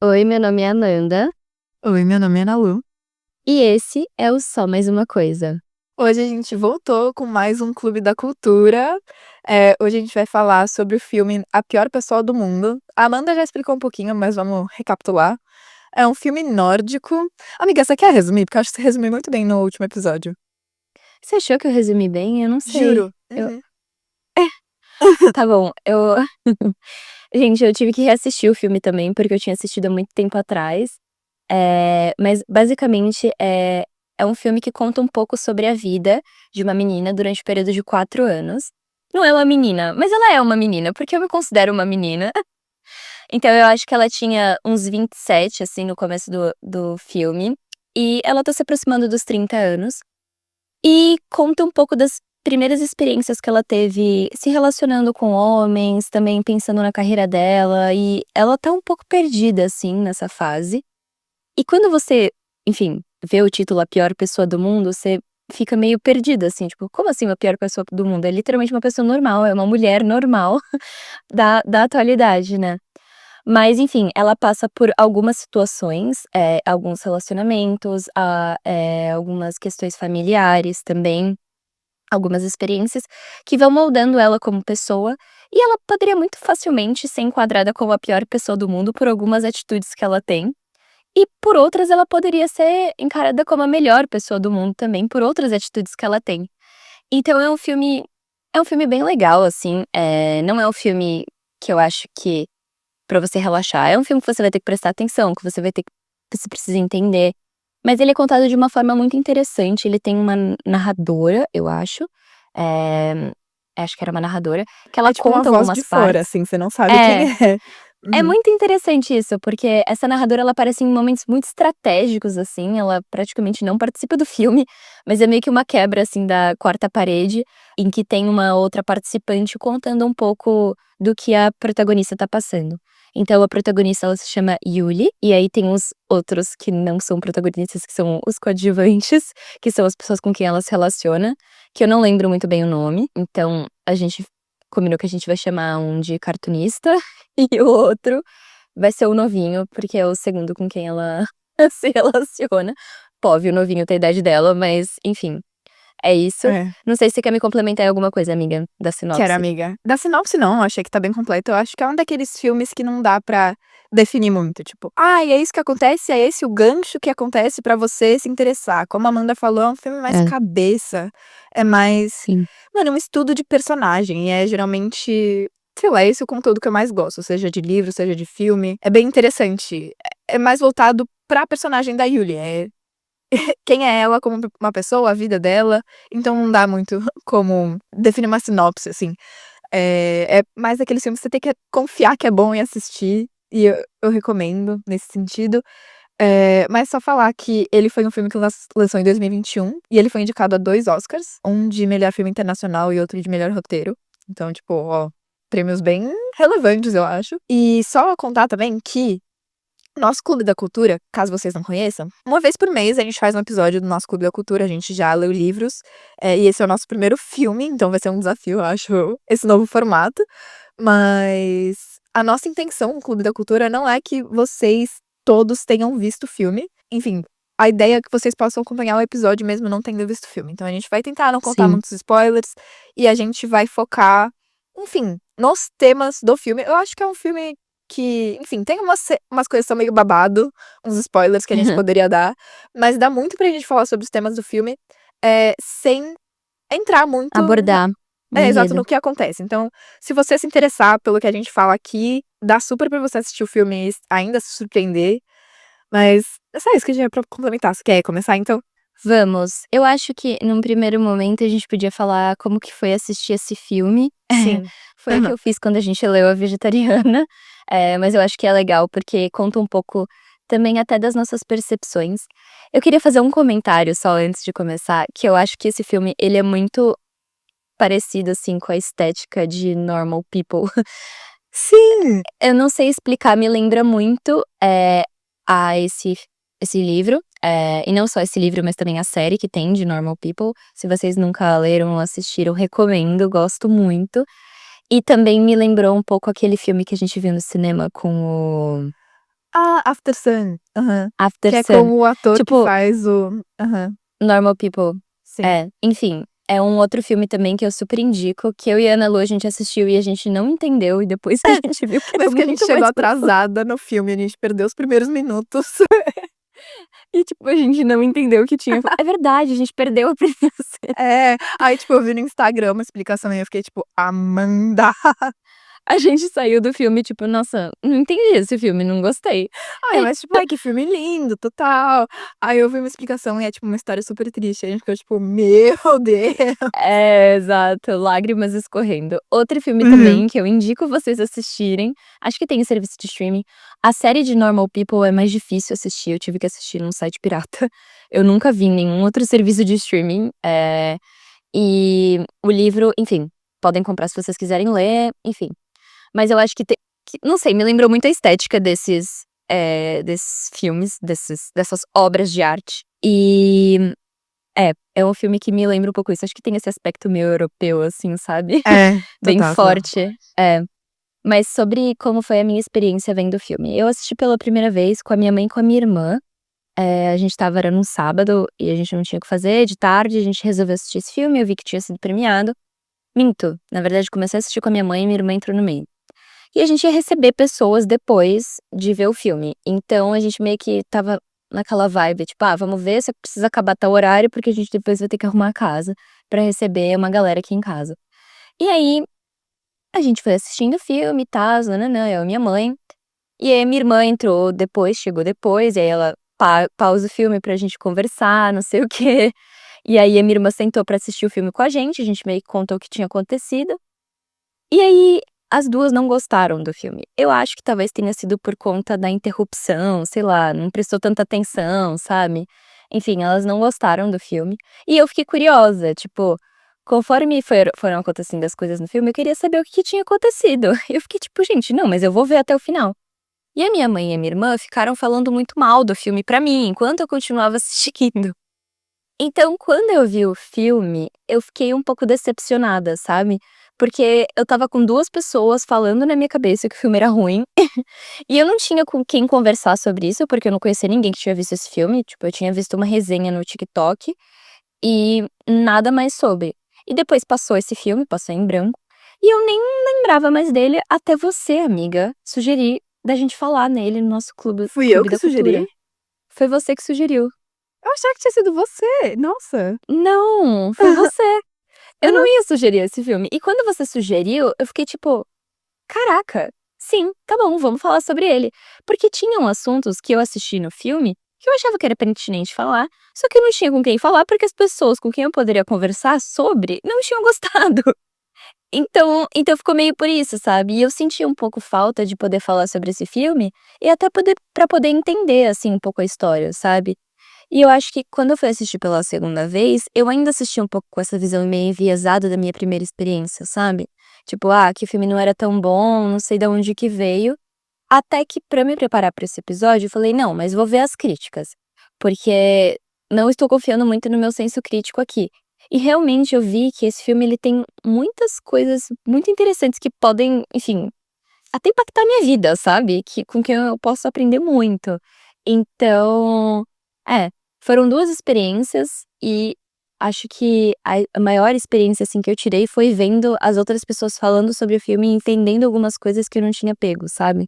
Oi, meu nome é Ananda Oi, meu nome é Ana Lu. e esse é o Só Mais Uma Coisa. Hoje a gente voltou com mais um Clube da Cultura. Hoje a gente vai falar sobre o filme A Pior Pessoa do Mundo. A Amanda já explicou um pouquinho, mas vamos recapitular. É um filme nórdico. Amiga, você quer resumir? Porque eu acho que você resumiu muito bem no último episódio. Você achou que eu resumi bem? Eu não sei. Juro. Eu... Uhum. Tá bom, eu. Gente, eu tive que reassistir o filme também, porque eu tinha assistido há muito tempo atrás. Mas basicamente é um filme que conta um pouco sobre a vida de uma menina durante o período de 4 anos. Não é uma menina, mas ela é uma menina, porque eu me considero uma menina. Então eu acho que ela tinha uns 27, assim, no começo do filme. E ela tá se aproximando dos 30 anos. E conta um pouco das primeiras experiências que ela teve se relacionando com homens, também pensando na carreira dela. E ela tá um pouco perdida, assim, nessa fase. E quando você, enfim, vê o título A Pior Pessoa do Mundo, você fica meio perdida, assim, tipo, como assim uma pior pessoa do mundo? É literalmente uma pessoa normal, é uma mulher normal da atualidade, né? Mas enfim, ela passa por algumas situações, alguns relacionamentos, algumas questões familiares também, algumas experiências que vão moldando ela como pessoa, e ela poderia muito facilmente ser enquadrada como a pior pessoa do mundo por algumas atitudes que ela tem, e por outras ela poderia ser encarada como a melhor pessoa do mundo também por outras atitudes que ela tem. Então é um filme bem legal, assim, não é um filme que eu acho que pra você relaxar. É um filme que você vai ter que prestar atenção, que você vai ter que você precisa entender. Mas ele é contado de uma forma muito interessante, ele tem uma narradora, eu acho, eh, acho que era uma narradora, que ela É tipo uma conta voz de algumas fora, partes. assim, você não sabe quem É. é. É Uhum. muito interessante isso, porque essa narradora ela aparece em momentos muito estratégicos, assim, ela praticamente não participa do filme, mas é meio que uma quebra, assim, da quarta parede, em que tem uma outra participante contando um pouco do que a protagonista tá passando. Então a protagonista ela se chama Yuli, e aí tem os outros que não são protagonistas, que são os coadjuvantes, que são as pessoas com quem ela se relaciona, que eu não lembro muito bem o nome, então a gente combinou que a gente vai chamar um de cartunista e o outro vai ser o novinho, porque é o segundo com quem ela se relaciona. Pô, o novinho tem a idade dela, mas enfim, é isso. É. Não sei se você quer me complementar em alguma coisa, amiga, da Quero, sinopse. amiga. Da sinopse, não, achei que tá bem completo. Eu acho que é um daqueles filmes que não dá pra definir muito. Tipo, e é isso que acontece, é esse o gancho que acontece pra você se interessar. Como a Amanda falou, é um filme mais É, cabeça. É mais, sim. mano, um estudo de personagem. E é geralmente, sei lá, esse é o conteúdo que eu mais gosto, seja de livro, seja de filme. É bem interessante. É mais voltado pra personagem da Yulia. É quem é ela como uma pessoa, a vida dela. Então não dá muito como definir uma sinopse, assim. É mais daqueles filmes que você tem que confiar que é bom e assistir, e eu recomendo nesse sentido. Mas só falar que ele foi um filme que lançou em 2021, e ele foi indicado a 2 Oscars, um de melhor filme internacional e outro de melhor roteiro. Então, tipo, ó, prêmios bem relevantes, eu acho. E só contar também que nosso Clube da Cultura, caso vocês não conheçam, uma vez por mês a gente faz um episódio do nosso Clube da Cultura, a gente já leu livros, e esse é o nosso primeiro filme, então vai ser um desafio, eu acho, esse novo formato. Mas a nossa intenção no Clube da Cultura não é que vocês todos tenham visto o filme. Enfim, a ideia é que vocês possam acompanhar o episódio mesmo não tendo visto o filme. Então a gente vai tentar não contar Sim. muitos spoilers e a gente vai focar, enfim, nos temas do filme. Eu acho que é um filme que, enfim, tem umas coisas que são meio babado, uns spoilers que a gente poderia dar, mas dá muito pra gente falar sobre os temas do filme, sem entrar muito Abordar o exato, enredo. no que acontece. Então, se você se interessar pelo que a gente fala aqui, dá super pra você assistir o filme e ainda se surpreender. Mas é só isso que a gente ia pra complementar. Você quer começar, então? Vamos. Eu acho que num primeiro momento a gente podia falar como que foi assistir esse filme. Sim. Foi o que Aham. eu fiz quando a gente leu A Vegetariana, mas eu acho que é legal porque conta um pouco também até das nossas percepções. Eu queria fazer um comentário só antes de começar, que eu acho que esse filme ele é muito parecido, assim, com a estética de Normal People. Sim! Eu não sei explicar, me lembra muito, a esse livro, e não só esse livro, mas também a série que tem de Normal People. Se vocês nunca leram ou assistiram, recomendo, gosto muito. E também me lembrou um pouco aquele filme que a gente viu no cinema com o Ah, After Sun. Aham. After Que é Sun. com o ator que Tipo, faz o Normal People. sim. Enfim, é um outro filme também que eu super indico, que eu e a Ana Lu, a gente assistiu e a gente não entendeu, e depois a gente viu que era Mas que a gente muito chegou mais profundo. atrasada no filme, a gente perdeu os primeiros minutos. E, tipo, a gente não entendeu o que tinha. É verdade, a gente perdeu a primeira cena. É, aí tipo, eu vi no Instagram uma explicação e eu fiquei tipo: "Amanda". A gente saiu do filme, tipo, nossa, não entendi esse filme, não gostei. Ai, mas tipo: "Ai, que filme lindo, total". Aí eu vi uma explicação e é tipo uma história super triste, a gente ficou tipo: "Meu Deus". Exato, lágrimas escorrendo. Outro filme Uhum. também que eu indico vocês assistirem, acho que tem em serviço de streaming. A série de Normal People é mais difícil assistir, eu tive que assistir num site pirata. Eu nunca vi em nenhum outro serviço de streaming. E o livro, enfim, podem comprar se vocês quiserem ler, enfim. Mas eu acho não sei, me lembrou muito a estética desses filmes, dessas obras de arte. E é um filme que me lembra um pouco isso. Acho que tem esse aspecto meio europeu, assim, sabe? É, Bem total, total. forte. É. Mas sobre como foi a minha experiência vendo o filme. Eu assisti pela primeira vez com a minha mãe e com a minha irmã. A gente era num sábado e a gente não tinha o que fazer. De tarde, a gente resolveu assistir esse filme. Eu vi que tinha sido premiado. Minto. Na verdade, comecei a assistir com a minha mãe e minha irmã entrou no meio. E a gente ia receber pessoas depois de ver o filme. Então a gente meio que estava naquela vibe, tipo, vamos ver se precisa acabar tal horário, porque a gente depois vai ter que arrumar a casa pra receber uma galera aqui em casa. E aí, a gente foi assistindo o filme e tal, nananã, eu e minha mãe. E aí minha irmã entrou depois, chegou depois, e aí ela pausa o filme pra gente conversar, não sei o quê. E aí a minha irmã sentou pra assistir o filme com a gente meio que contou o que tinha acontecido. E aí, as 2 não gostaram do filme. Eu acho que talvez tenha sido por conta da interrupção, sei lá, não prestou tanta atenção, sabe. Enfim, elas não gostaram do filme. E eu fiquei curiosa, tipo, conforme foram acontecendo as coisas no filme, eu queria saber o que tinha acontecido. Eu fiquei tipo: "Gente, não, mas eu vou ver até o final". E a minha mãe e a minha irmã ficaram falando muito mal do filme pra mim, enquanto eu continuava assistindo. Então, quando eu vi o filme, eu fiquei um pouco decepcionada, sabe, porque eu estava com 2 pessoas falando na minha cabeça que o filme era ruim, e eu não tinha com quem conversar sobre isso, porque eu não conhecia ninguém que tinha visto esse filme, tipo, eu tinha visto uma resenha no TikTok, e nada mais sobre. E depois passou esse filme, passou em branco, e eu nem lembrava mais dele até você, amiga, sugerir da gente falar nele no nosso Fui eu clube que da sugeri? cultura. Foi você que sugeriu. Eu achava que tinha sido você, nossa. Não, foi você. Eu não Aham. ia sugerir esse filme. E quando você sugeriu, eu fiquei tipo: "Caraca, sim, tá bom, vamos falar sobre ele". Porque tinham assuntos que eu assisti no filme, que eu achava que era pertinente falar, só que eu não tinha com quem falar, porque as pessoas com quem eu poderia conversar sobre não tinham gostado. Então ficou meio por isso, sabe. E eu senti um pouco falta de poder falar sobre esse filme, e até poder entender, assim, um pouco a história, sabe. E eu acho que quando eu fui assistir pela segunda vez, eu ainda assisti um pouco com essa visão meio enviesada da minha primeira experiência, sabe. Tipo, que o filme não era tão bom, não sei de onde que veio. Até que pra me preparar pra esse episódio, eu falei: "Não, mas vou ver as críticas, porque não estou confiando muito no meu senso crítico aqui". E realmente eu vi que esse filme ele tem muitas coisas muito interessantes que podem, enfim, até impactar a minha vida, sabe, com quem eu posso aprender muito. Então, é, foram 2 experiências e acho que a maior experiência, assim, que eu tirei foi vendo as outras pessoas falando sobre o filme e entendendo algumas coisas que eu não tinha pego, sabe.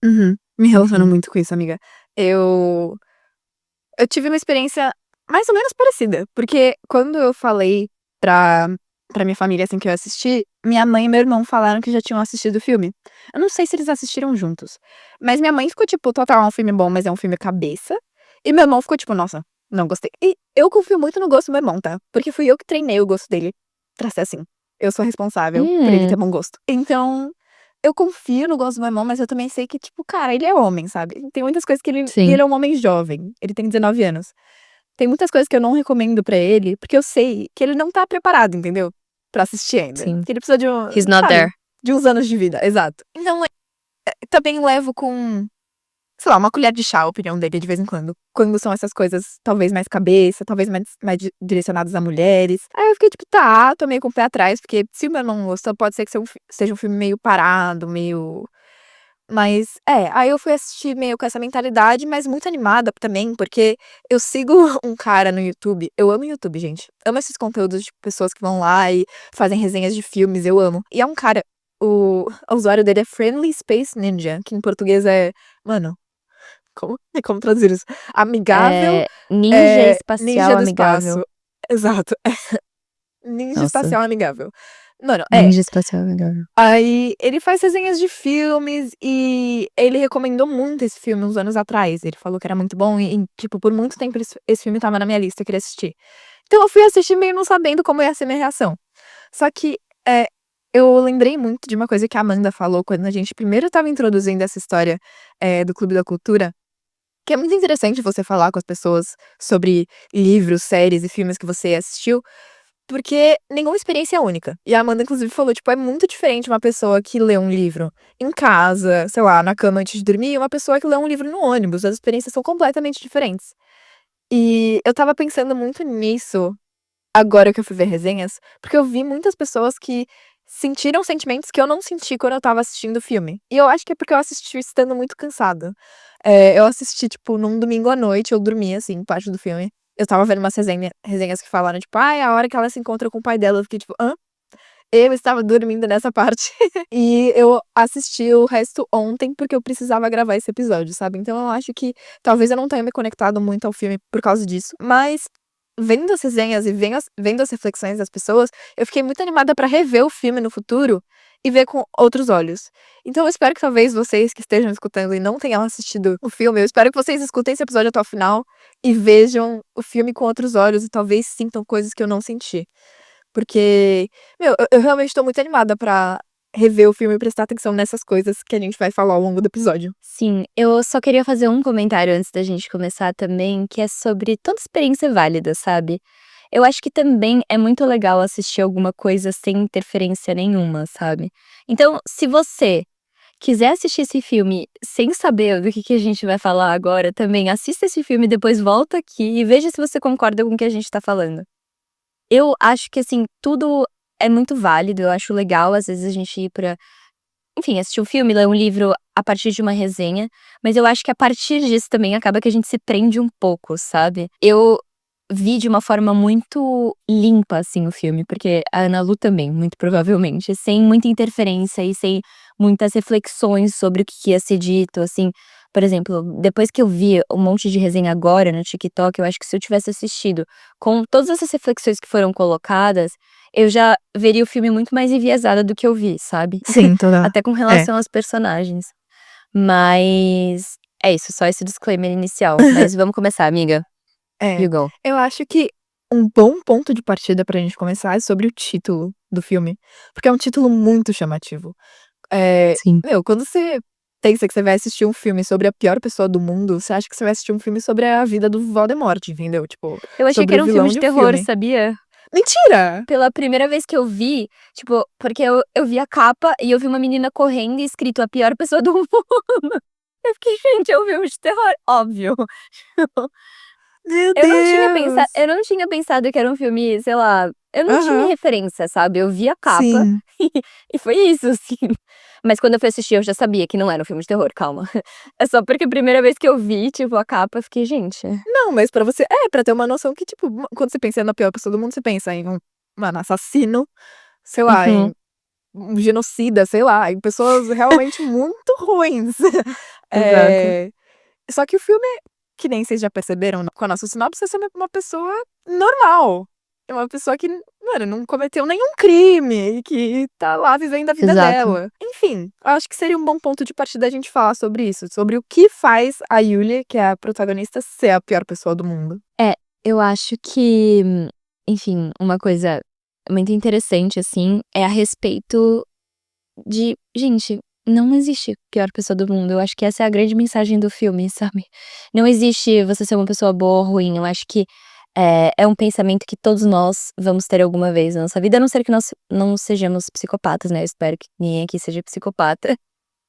Uhum. Me relaciono Enfim. muito com isso, amiga. Eu eu tive uma experiência mais ou menos parecida, porque quando eu falei pra pra minha família, assim, que eu assisti, minha mãe e meu irmão falaram que já tinham assistido o filme. Eu não sei se eles assistiram juntos, mas minha mãe ficou tipo: "Total, é um filme bom, mas é um filme cabeça", e meu irmão ficou tipo: "Nossa, não gostei". E eu confio muito no gosto do meu irmão, tá, porque fui eu que treinei o gosto dele pra ser assim. Eu sou responsável por ele ter Hum, bom gosto. Então eu confio no gosto do meu irmão, mas eu também sei que, tipo, cara, ele é homem, sabe. Tem muitas coisas que ele sim, é um homem jovem, ele tem 19 anos. Tem muitas coisas que eu não recomendo pra ele, porque eu sei que ele não tá preparado, entendeu, pra assistir ainda. sim. Que ele precisa de um He's not sabe, there. de uns anos de vida, exato. Então, também levo com, sei lá, uma colher de chá a opinião dele de vez em quando são essas coisas talvez mais cabeça, talvez mais direcionadas a mulheres. Aí eu fiquei tipo: "Tá", tô meio com o pé atrás, porque se o meu irmão não gostou, pode ser que seja um filme meio parado, meio Mas, aí eu fui assistir meio com essa mentalidade, mas muito animada também, porque eu sigo um cara no YouTube. Eu amo YouTube, gente. Amo esses conteúdos de pessoas que vão lá e fazem resenhas de filmes, eu amo. E é um cara, o usuário dele é Friendly Space Ninja, que em português é, mano, como traduzir isso? Amigável, Ninja espacial ninja do amigável. espaço. Exato. Ninja Nossa, espacial amigável. Mano, ninja espacial amigável. Aí ele faz resenhas de filmes e ele recomendou muito esse filme uns anos atrás. Ele falou que era muito bom e, tipo, por muito tempo esse filme estava na minha lista, eu queria assistir. Então eu fui assistir meio não sabendo como ia ser minha reação. Só que eu lembrei muito de uma coisa que a Amanda falou quando a gente primeiro estava introduzindo essa história do Clube da Cultura, que é muito interessante você falar com as pessoas sobre livros, séries e filmes que você assistiu, porque nenhuma experiência é única. E a Amanda, inclusive, falou, tipo, é muito diferente uma pessoa que lê um livro em casa, sei lá, na cama antes de dormir, e uma pessoa que lê um livro no ônibus. As experiências são completamente diferentes. E eu estava pensando muito nisso agora que eu fui ver resenhas, porque eu vi muitas pessoas que sentiram sentimentos que eu não senti quando eu estava assistindo o filme. E eu acho que é porque eu assisti estando muito cansada. Eu assisti, tipo, num domingo à noite, eu dormi, assim, parte do filme. Eu estava vendo umas resenhas que falaram, tipo, ai, a hora que ela se encontra com o pai dela, eu fiquei tipo, hã? Eu estava dormindo nessa parte. E eu assisti o resto ontem, porque eu precisava gravar esse episódio, sabe? Então eu acho que talvez eu não tenha me conectado muito ao filme por causa disso. Mas vendo as resenhas e vendo as reflexões das pessoas, eu fiquei muito animada pra rever o filme no futuro e ver com outros olhos. Então eu espero que talvez vocês que estejam escutando e não tenham assistido o filme, eu espero que vocês escutem esse episódio até o final e vejam o filme com outros olhos e talvez sintam coisas que eu não senti. Porque, meu, eu realmente tô muito animada pra rever o filme e prestar atenção nessas coisas que a gente vai falar ao longo do episódio. Sim, eu só queria fazer um comentário antes da gente começar também, que é sobre toda experiência válida, sabe? Eu acho que também é muito legal assistir alguma coisa sem interferência nenhuma, sabe? Então, se você quiser assistir esse filme sem saber do que a gente vai falar agora, também assista esse filme, depois volta aqui e veja se você concorda com o que a gente tá falando. Eu acho que, assim, tudo é muito válido, eu acho legal, às vezes, a gente ir pra enfim, assistir um filme, ler um livro a partir de uma resenha, mas eu acho que a partir disso também acaba que a gente se prende um pouco, sabe. Eu vi de uma forma muito limpa, assim, o filme, porque a Ana Lu também, muito provavelmente, sem muita interferência e sem muitas reflexões sobre o que ia ser dito, assim. Por exemplo, depois que eu vi um monte de resenha agora no TikTok, eu acho que se eu tivesse assistido com todas essas reflexões que foram colocadas, eu já veria o filme muito mais enviesada do que eu vi, sabe. Sim, toda. Até com É. relação aos personagens. Mas é isso, só esse disclaimer inicial. Mas vamos começar, amiga. É, You go. eu acho que um bom ponto de partida pra gente começar é sobre o título do filme, porque é um título muito chamativo. Sim. Meu, quando você pensa que você vai assistir um filme sobre a pior pessoa do mundo, você acha que você vai assistir um filme sobre a vida do Voldemort, entendeu? Tipo, Eu achei que sobre o era um filme vilão de de um terror, filme. sabia? Mentira! Pela primeira vez que eu vi, tipo, porque eu vi a capa e eu vi uma menina correndo e escrito "a pior pessoa do mundo". Eu fiquei: "Gente, é um filme de terror", óbvio. Meu Eu Deus! não tinha pensado que era um filme, sei lá, eu não tinha Aham, referência, sabe, eu vi a capa sim. e foi isso, assim. Mas quando eu fui assistir eu já sabia que não era um filme de terror, calma. É só porque a primeira vez que eu vi, tipo, a capa, eu fiquei: "Gente". Não, mas pra você pra ter uma noção que, tipo, quando você pensa na pior pessoa do mundo, você pensa em um, mano, assassino, sei lá, Uhum, em um genocida, sei lá, em pessoas realmente muito ruins. exato. Eh, Só que o filme, que nem vocês já perceberam com a nossa sinopse, é sobre uma pessoa normal. É uma pessoa que, mano, não cometeu nenhum crime e que tá lá vivendo a vida Exato. dela. Enfim, eu acho que seria um bom ponto de partida a gente falar sobre isso, sobre o que faz a Yulia, que é a protagonista, ser a pior pessoa do mundo. É, eu acho que, enfim, uma coisa muito interessante, assim, é a respeito de gente, não existe pior pessoa do mundo, eu acho que essa é a grande mensagem do filme, sabe. Não existe você ser uma pessoa boa ou ruim, eu acho que, é um pensamento que todos nós vamos ter alguma vez na nossa vida, a não ser que nós não sejamos psicopatas, né, eu espero que ninguém aqui seja psicopata,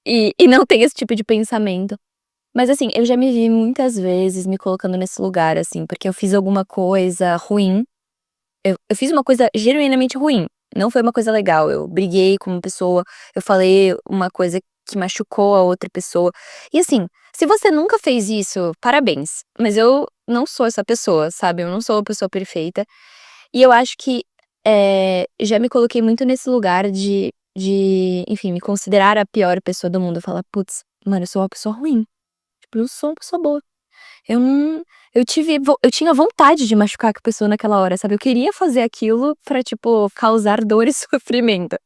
e não tenha esse tipo de pensamento. Mas assim, eu já me vi muitas vezes me colocando nesse lugar, assim, porque eu fiz alguma coisa ruim, eu fiz uma coisa genuinamente ruim, não foi uma coisa legal, eu briguei com uma pessoa, eu falei uma coisa que machucou a outra pessoa. E assim, se você nunca fez isso, parabéns. Mas eu não sou essa pessoa, sabe? Eu não sou uma pessoa perfeita. E eu acho que já me coloquei muito nesse lugar enfim, me considerar a pior pessoa do mundo. Falar, putz, mano, eu sou uma pessoa ruim. Tipo, eu não sou uma pessoa boa. Eu não. Eu tinha vontade de machucar a pessoa naquela hora, sabe? Eu queria fazer aquilo pra, tipo, causar dor e sofrimento.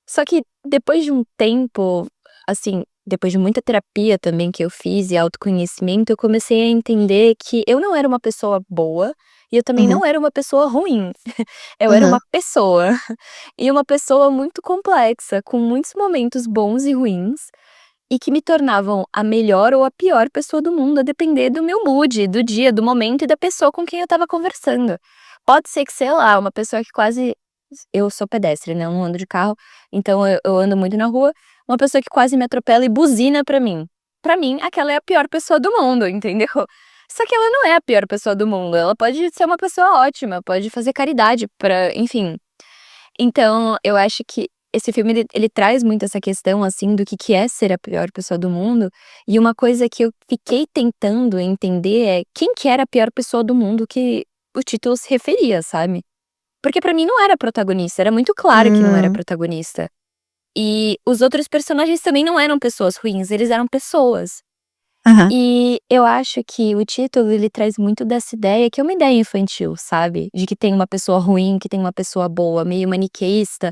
Só que depois de um tempo, assim, depois de muita terapia também que eu fiz e autoconhecimento, eu comecei a entender que eu não era uma pessoa boa e eu também Uhum. não era uma pessoa ruim. Eu era Aham. uma pessoa. E uma pessoa muito complexa, com muitos momentos bons e ruins, e que me tornavam a melhor ou a pior pessoa do mundo, a depender do meu mood, do dia, do momento e da pessoa com quem eu estava conversando. Pode ser que, sei lá, uma pessoa que quase. Eu sou pedestre, né? Eu não ando de carro, então eu ando muito na rua. Uma pessoa que quase me atropela e buzina pra mim. Pra mim, aquela é a pior pessoa do mundo, entendeu? Só que ela não é a pior pessoa do mundo. Ela pode ser uma pessoa ótima, pode fazer caridade pra, enfim. Então, eu acho que esse filme ele traz muito essa questão, assim, do que é ser a pior pessoa do mundo. E uma coisa que eu fiquei tentando entender é quem que era a pior pessoa do mundo que o título se referia, sabe? Porque pra mim não era protagonista, era muito claro que não era Hum. protagonista. E os outros personagens também não eram pessoas ruins, eles eram pessoas. Aham. E eu acho que o título ele traz muito dessa ideia, que é uma ideia infantil, sabe? De que tem uma pessoa ruim, que tem uma pessoa boa, meio maniqueísta.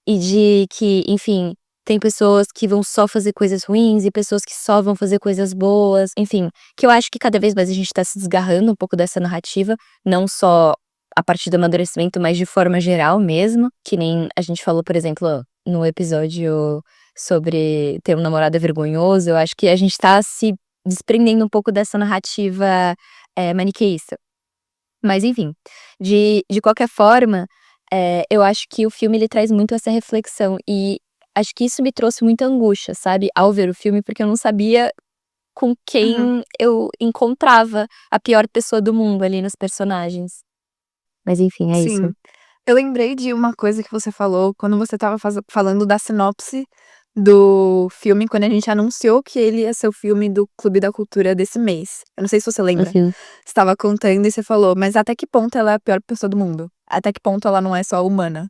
E de que, enfim, tem pessoas que vão só fazer coisas ruins e pessoas que só vão fazer coisas boas, enfim. Que eu acho que cada vez mais a gente tá se desgarrando um pouco dessa narrativa, não só a partir do amadurecimento, mas de forma geral mesmo. Que nem a gente falou, por exemplo, no episódio sobre ter um namorado é vergonhoso, eu acho que a gente tá se desprendendo um pouco dessa narrativa maniqueísta. Mas enfim, de qualquer forma, eu acho que o filme ele traz muito essa reflexão e acho que isso me trouxe muita angústia, sabe, ao ver o filme, porque eu não sabia com Aham. quem eu encontrava a pior pessoa do mundo ali nos personagens. Mas enfim, é isso. Sim. Eu lembrei de uma coisa que você falou quando você estava falando da sinopse do filme, quando a gente anunciou que ele ia ser o filme do Clube da Cultura desse mês. Eu não sei se você lembra. Uhum. Você estava contando e você falou: "Mas até que ponto ela é a pior pessoa do mundo? Até que ponto ela não é só humana?".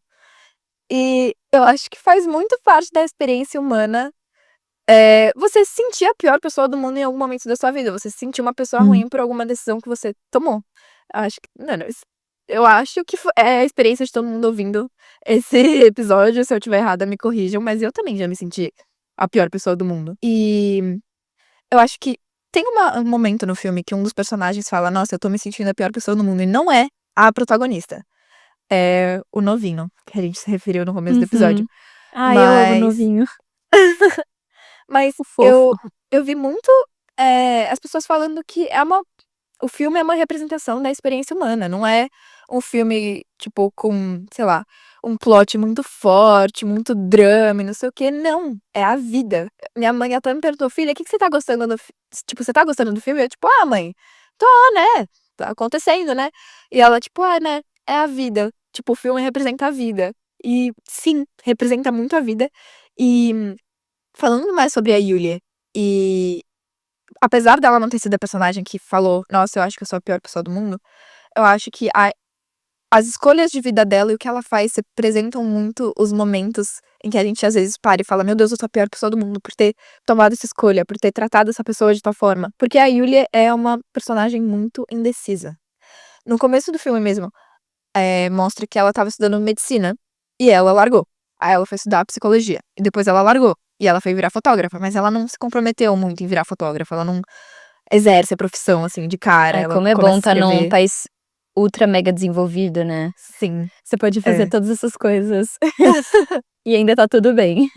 E eu acho que faz muito parte da experiência humana, você se sentir a pior pessoa do mundo em algum momento da sua vida, você se sentir uma pessoa Hum. ruim por alguma decisão que você tomou. Eu acho que mano, eu acho que é a experiência de todo mundo ouvindo esse episódio, se eu estiver errada me corrijam, mas eu também já me senti a pior pessoa do mundo. E eu acho que tem um momento no filme que um dos personagens fala: "Nossa, eu tô me sentindo a pior pessoa do mundo", e não é a protagonista, é o novinho, que a gente se referiu no começo do episódio. Uhum. Ai, eu amo o Mas novinho. mas O fofo. eu vi muito, as pessoas falando que o filme é uma representação da experiência humana, não é um filme, tipo, com, sei lá, um plot muito forte, muito drama e não sei o quê, não, é a vida. Minha mãe até me perguntou: "Filha, o que que você tá gostando do tipo, você tá gostando do filme?" Eu tipo: "Ah, mãe, tô, né, tá acontecendo, né". E ela tipo: "Ah, né, é a vida", tipo, o filme representa a vida. E sim, representa muito a vida. E falando mais sobre a Yulia, e apesar dela não ter sido a personagem que falou: "Nossa, eu acho que eu sou a pior pessoa do mundo", eu acho que as escolhas de vida dela e o que ela faz representam muito os momentos em que a gente às vezes para e fala: "Meu Deus, eu sou a pior pessoa do mundo por ter tomado essa escolha, por ter tratado essa pessoa de tal forma". Porque a Yulia é uma personagem muito indecisa. No começo do filme mesmo, mostra que ela estava estudando medicina e ela largou. Aí ela foi estudar psicologia e depois ela largou e ela foi virar fotógrafa, mas ela não se comprometeu muito em virar fotógrafa, ela não exerce a profissão, assim, de cara, Ai, ela como é bom começa a estar num escrever. país ultra mega desenvolvido, né. Sim, Você pode fazer é. todas essas coisas e ainda tá tudo bem.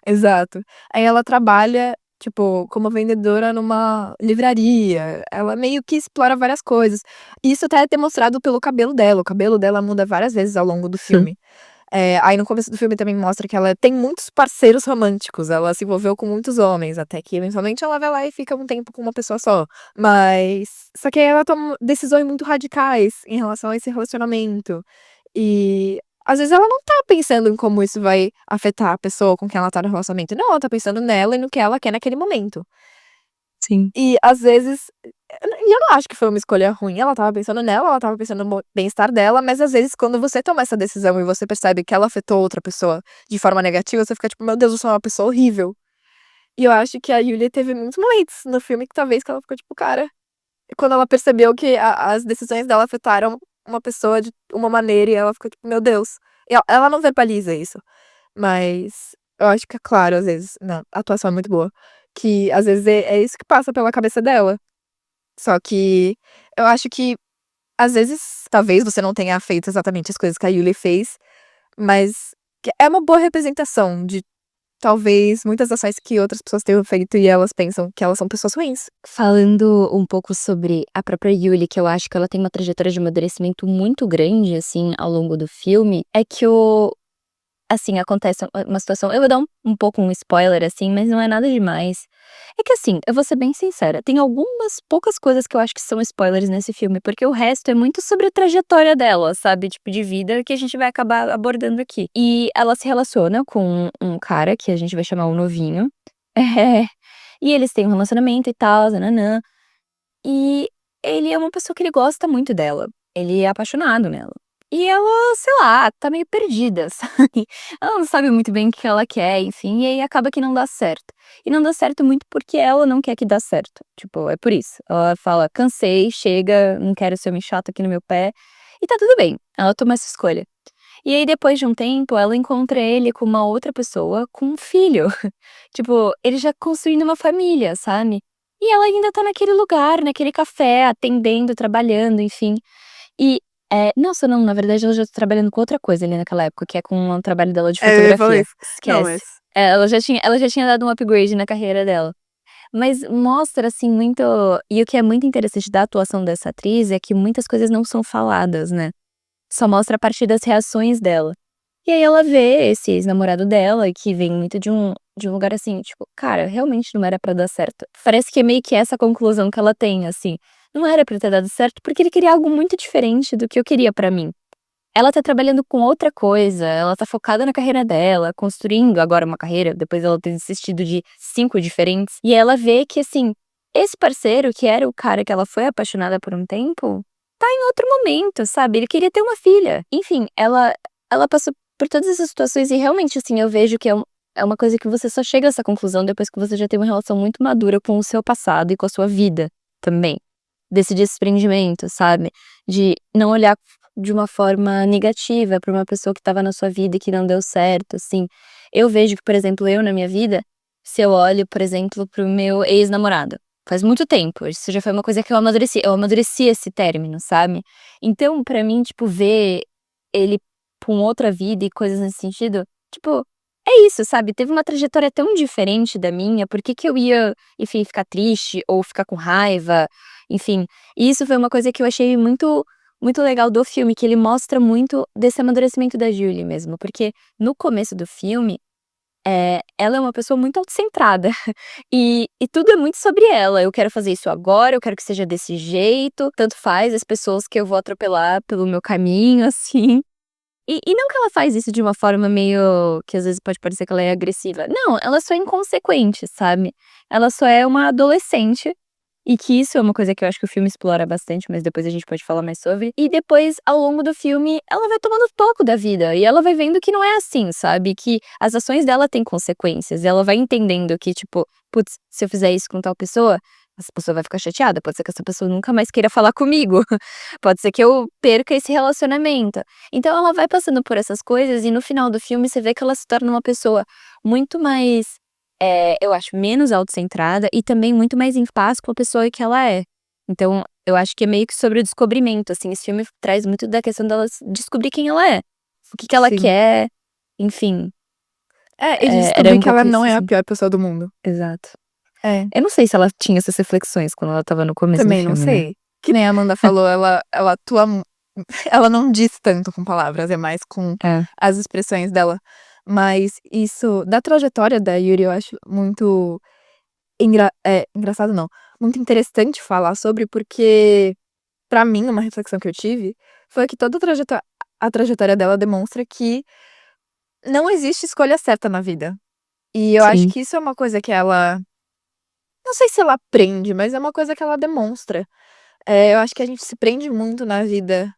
Exato. Aí ela trabalha, tipo, como vendedora numa livraria, ela meio que explora várias coisas. Isso até é demonstrado pelo cabelo dela, o cabelo dela muda várias vezes ao longo do filme. Aí no começo do filme também mostra que ela tem muitos parceiros românticos, ela se envolveu com muitos homens, até que eventualmente ela vai lá e fica um tempo com uma pessoa só. Só que aí ela toma decisões muito radicais em relação a esse relacionamento. E às vezes ela não tá pensando em como isso vai afetar a pessoa com quem ela tá no relacionamento. Não, ela tá pensando nela e no que ela quer naquele momento. Sim. E às vezes e eu não acho que foi uma escolha ruim, ela estava pensando nela, ela estava pensando no bem-estar dela, mas às vezes quando você toma essa decisão e você percebe que ela afetou outra pessoa de forma negativa, você fica tipo: "Meu Deus, eu sou uma pessoa horrível". E eu acho que a Yulia teve muitos momentos no filme que talvez que ela ficou tipo: "Cara", quando ela percebeu que a as decisões dela afetaram uma pessoa de uma maneira e ela ficou tipo: "Meu Deus". E ela não verbaliza isso, mas eu acho que é claro às vezes a atuação é muito boa, que às vezes é isso que passa pela cabeça dela. Só que eu acho que, às vezes, talvez você não tenha feito exatamente as coisas que a Yuli fez, mas que é uma boa representação de, talvez, muitas ações que outras pessoas tenham feito e elas pensam que elas são pessoas ruins. Falando um pouco sobre a própria Yuli, que eu acho que ela tem uma trajetória de amadurecimento muito grande, assim, ao longo do filme, é que assim, acontece uma situação, eu vou dar um pouco um spoiler, assim, mas não é nada demais. É que assim, eu vou ser bem sincera, tem algumas poucas coisas que eu acho que são spoilers nesse filme, porque o resto é muito sobre a trajetória dela, sabe, tipo, de vida, que a gente vai acabar abordando aqui. E ela se relaciona com um cara, que a gente vai chamar o novinho, é, e eles têm um relacionamento e tal, nananã, e ele é uma pessoa que ele gosta muito dela, ele é apaixonado nela. E ela, sei lá, tá meio perdida, sabe. Ela não sabe muito bem o que ela quer, enfim, e aí acaba que não dá certo. E não dá certo muito porque ela não quer que dá certo, tipo, é por isso. Ela fala: "Cansei, chega, não quero ser homem chato aqui no meu pé", e tá tudo bem, ela toma essa escolha. E aí depois de um tempo, ela encontra ele com uma outra pessoa, com um filho. Tipo, ele já construindo uma família, sabe. E ela ainda tá naquele lugar, naquele café, atendendo, trabalhando, enfim. E, nossa, não, na verdade ela já tá trabalhando com outra coisa ali naquela época, que é com o trabalho dela de É, eu ia falar fotografia. isso. Não, Esquece. mas Ela já tinha dado um upgrade na carreira dela. Mas mostra, assim, muito e o que é muito interessante da atuação dessa atriz é que muitas coisas não são faladas, né. Só mostra a partir das reações dela. E aí ela vê esse ex-namorado dela, que vem muito de um lugar assim, tipo: "Cara, realmente não era pra dar certo". Parece que é meio que essa a conclusão que ela tem, assim: "Não era pra ter dado certo, porque ele queria algo muito diferente do que eu queria pra mim". Ela tá trabalhando com outra coisa, ela tá focada na carreira dela, construindo agora uma carreira, depois ela ter desistido de 5 diferentes, e ela vê que, assim, esse parceiro, que era o cara que ela foi apaixonada por um tempo, tá em outro momento, sabe, ele queria ter uma filha. Enfim, ela passou por todas essas situações e realmente, assim, eu vejo que é uma coisa que você só chega a essa conclusão depois que você já tem uma relação muito madura com o seu passado e com a sua vida também. Desse desprendimento, sabe, de não olhar de uma forma negativa pra uma pessoa que estava na sua vida e que não deu certo, assim. Eu vejo que, por exemplo, eu na minha vida, se eu olho, por exemplo, para o meu ex-namorado, faz muito tempo, isso já foi uma coisa que eu amadureci esse término, sabe. Então pra mim, tipo, ver ele com outra vida e coisas nesse sentido, tipo, é isso, sabe, teve uma trajetória tão diferente da minha, por que que eu ia, enfim, ficar triste ou ficar com raiva, enfim. E isso foi uma coisa que eu achei muito legal do filme, que ele mostra muito desse amadurecimento da Julie mesmo, porque no começo do filme, ela é uma pessoa muito autocentrada, e tudo é muito sobre ela, "Eu quero fazer isso agora, eu quero que seja desse jeito, tanto faz as pessoas que eu vou atropelar pelo meu caminho", assim. E não que ela faz isso de uma forma meio que às vezes pode parecer que ela é agressiva, não, ela só é inconsequente, sabe. Ela só é uma adolescente e que isso é uma coisa que eu acho que o filme explora bastante, mas depois a gente pode falar mais sobre. E depois, ao longo do filme, ela vai tomando toco da vida e ela vai vendo que não é assim, sabe, que as ações dela têm consequências, e ela vai entendendo que tipo: "Putz, se eu fizer isso com tal pessoa, essa pessoa vai ficar chateada, pode ser que essa pessoa nunca mais queira falar comigo, pode ser que eu perca esse relacionamento". Então ela vai passando por essas coisas e no final do filme você vê que ela se torna uma pessoa muito mais eu acho menos autocentrada e também muito mais em paz com a pessoa que ela é. Então, eu acho que é meio que sobre o descobrimento, assim, esse filme traz muito da questão dela descobrir quem ela é, o que que ela sim. quer, enfim, É, e de era descobrir um que ela pouco isso, não é a assim. pior pessoa do mundo. Exato. É, Eu não sei se ela tinha essas reflexões quando ela estava no começo do também não filme, né. sei. Que nem a Amanda falou, ela atua ela não diz tanto com palavras, é mais com É. as expressões dela. Mas isso da trajetória da Yuri eu acho muito engraçado não, muito interessante falar sobre, porque pra mim uma reflexão que eu tive, foi que toda a trajetória a trajetória dela demonstra que não existe escolha certa na vida. E eu acho Sim, que isso é uma coisa que ela não sei se ela aprende, mas é uma coisa que ela demonstra. Eu acho que a gente se prende muito na vida.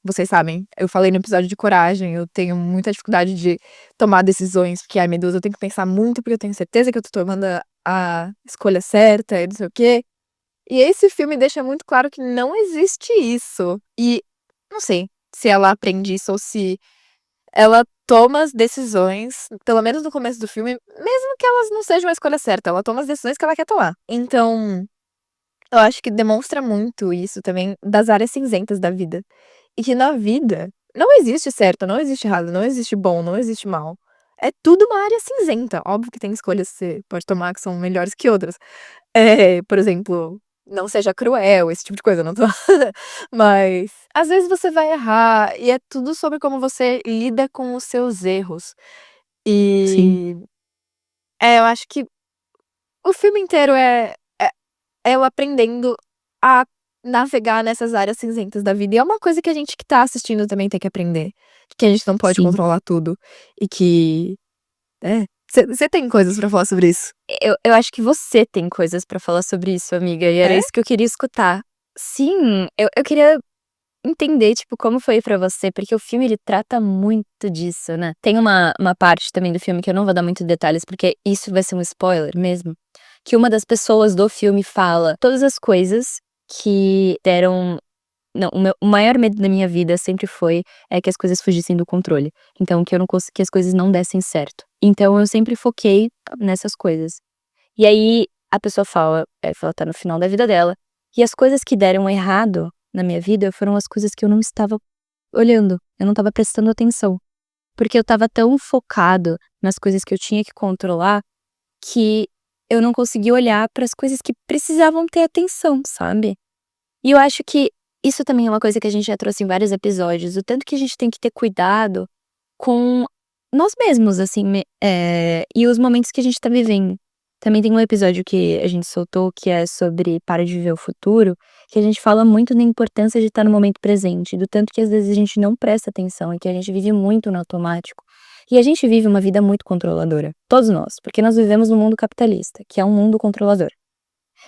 Vocês sabem, eu falei no episódio de coragem, eu tenho muita dificuldade de tomar decisões, porque, ai meu Deus, eu tenho que pensar muito, porque eu tenho certeza que eu tô tomando a escolha certa e não sei o quê. E esse filme deixa muito claro que não existe isso. E não sei se ela aprende isso ou se ela toma as decisões, pelo menos no começo do filme, mesmo que elas não sejam a escolha certa, ela toma as decisões que ela quer tomar. Então, eu acho que demonstra muito isso também das áreas cinzentas da vida. E que na vida não existe certo, não existe errado, não existe bom, não existe mal. É tudo uma área cinzenta. Óbvio que tem escolhas que você pode tomar que são melhores que outras. Por exemplo, não seja cruel, esse tipo de coisa, não tô mas às vezes você vai errar e é tudo sobre como você lida com os seus erros. sim, E, eu acho que o filme inteiro é eu aprendendo a navegar nessas áreas cinzentas da vida. E é uma coisa que a gente que tá assistindo também tem que aprender, que a gente não pode sim. controlar tudo e que você tem coisas pra falar sobre isso? Eu acho que você tem coisas pra falar sobre isso, amiga, e era É? isso que eu queria escutar. Sim, eu queria entender, tipo, como foi pra você, porque o filme ele trata muito disso, né. Tem uma parte também do filme que eu não vou dar muito detalhes, porque isso vai ser um spoiler mesmo, que uma das pessoas do filme fala todas as coisas que deram não, o maior medo da minha vida sempre foi, que as coisas fugissem do controle. Então que eu não consi que as coisas não dessem certo. Então eu sempre foquei nessas coisas. E aí a pessoa fala, ela tá no final da vida dela, e as coisas que deram errado na minha vida foram as coisas que eu não estava olhando, eu não estava prestando atenção. Porque eu estava tão focado nas coisas que eu tinha que controlar, que eu não conseguia olhar para as coisas que precisavam ter atenção, sabe. E eu acho que isso também é uma coisa que a gente já trouxe em vários episódios, o tanto que a gente tem que ter cuidado com nós mesmos, assim, e os momentos que a gente tá vivendo. Também tem um episódio que a gente soltou que é sobre para de viver o futuro, que a gente fala muito da importância de estar no momento presente, do tanto que às vezes a gente não presta atenção e que a gente vive muito no automático. E a gente vive uma vida muito controladora, todos nós, porque nós vivemos num mundo capitalista, que é um mundo controlador.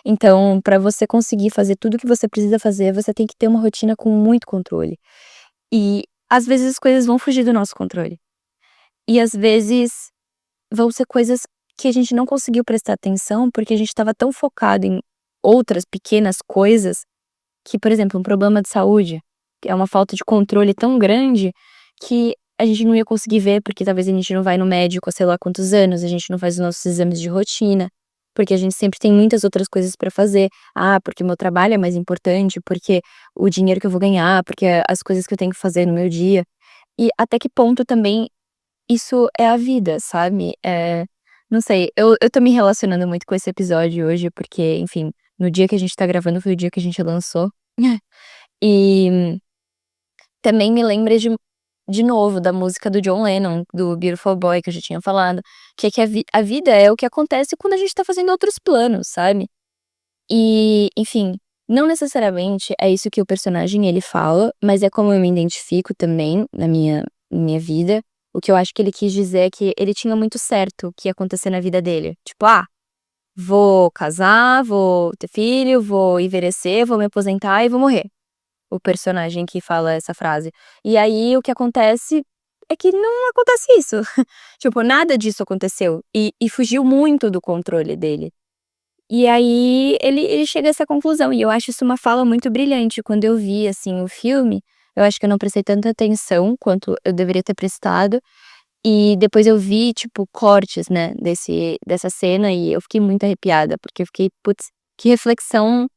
Então, para você conseguir fazer tudo o que você precisa fazer, você tem que ter uma rotina com muito controle. E, às vezes, as coisas vão fugir do nosso controle. E, às vezes, vão ser coisas que a gente não conseguiu prestar atenção, porque a gente estava tão focado em outras pequenas coisas, que, por exemplo, um problema de saúde, que é uma falta de controle tão grande, que a gente não ia conseguir ver, porque talvez a gente não vai no médico há sei lá quantos anos, a gente não faz os nossos exames de rotina, porque a gente sempre tem muitas outras coisas pra fazer. Ah, porque o meu trabalho é mais importante, porque o dinheiro que eu vou ganhar, porque as coisas que eu tenho que fazer no meu dia. E até que ponto também isso é a vida, sabe. Não sei, eu tô me relacionando muito com esse episódio hoje, porque, enfim, no dia que a gente tá gravando foi o dia que a gente lançou. E também me lembra de novo da música do John Lennon, do Beautiful Boy, que eu já tinha falado, que é que a vida é o que acontece quando a gente tá fazendo outros planos, sabe. E, enfim, não necessariamente é isso que o personagem ele fala, mas é como eu me identifico também na minha vida. O que eu acho que ele quis dizer é que ele tinha muito certo o que ia acontecer na vida dele. Tipo: "Ah, vou casar, vou ter filho, vou envelhecer, vou me aposentar e vou morrer". O personagem que fala essa frase. E aí o que acontece é que não acontece isso. Tipo, nada disso aconteceu e fugiu muito do controle dele. E aí ele chega a essa conclusão, e eu acho isso uma fala muito brilhante. Quando eu vi, assim, o filme, eu acho que eu não prestei tanta atenção quanto eu deveria ter prestado, e depois eu vi, tipo, cortes, né, dessa cena e eu fiquei muito arrepiada, porque eu fiquei: "Putz, que reflexão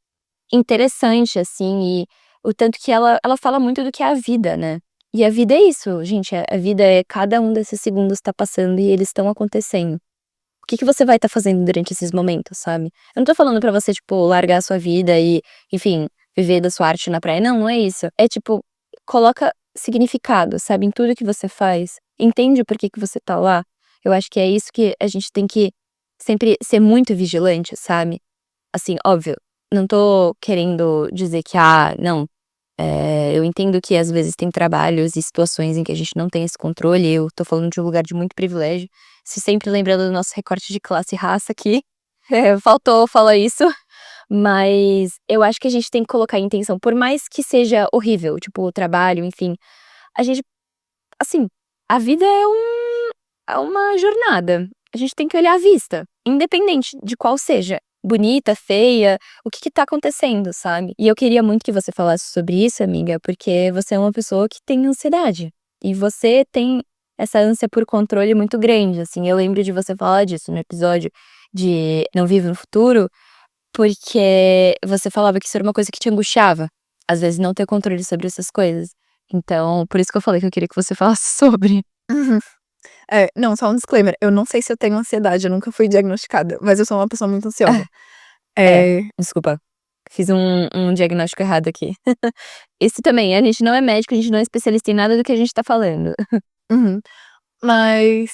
interessante", assim, e o tanto que ela fala muito do que é a vida, né. E a vida é isso, gente, a vida é cada um desses segundos tá passando e eles estão acontecendo. O que que você vai estar fazendo durante esses momentos, sabe. Eu não tô falando pra você, tipo, largar a sua vida e, enfim, viver da sua arte na praia, não, não é isso. É tipo, coloca significado, sabe, em tudo que você faz. Entende o porquê que você tá lá. Eu acho que é isso que a gente tem que sempre ser muito vigilante, sabe. Assim, óbvio, não tô querendo dizer que, não. Eu entendo que às vezes tem trabalhos e situações em que a gente não tem esse controle, eu tô falando de um lugar de muito privilégio, se sempre lembrando do nosso recorte de classe e raça aqui, faltou falar isso, mas eu acho que a gente tem que colocar a intenção, por mais que seja horrível, tipo, o trabalho, enfim, a gente assim, a vida é uma jornada, a gente tem que olhar à vista, independente de qual seja, bonita, feia, o que tá acontecendo, sabe. E eu queria muito que você falasse sobre isso, amiga, porque você é uma pessoa que tem ansiedade, e você tem essa ânsia por controle muito grande, assim, eu lembro de você falar disso no episódio de Não Vive no Futuro, porque você falava que isso era uma coisa que te angustiava, às vezes não ter controle sobre essas coisas. Então, por isso que eu falei que eu queria que você falasse sobre. Uhum. Não, só um disclaimer, eu não sei se eu tenho ansiedade, eu nunca fui diagnosticada, mas eu sou uma pessoa muito ansiosa. É, Eh desculpa, fiz um diagnóstico errado aqui. Esse também, a gente não é médico, a gente não é especialista em nada do que a gente tá falando. Uhum. Mas,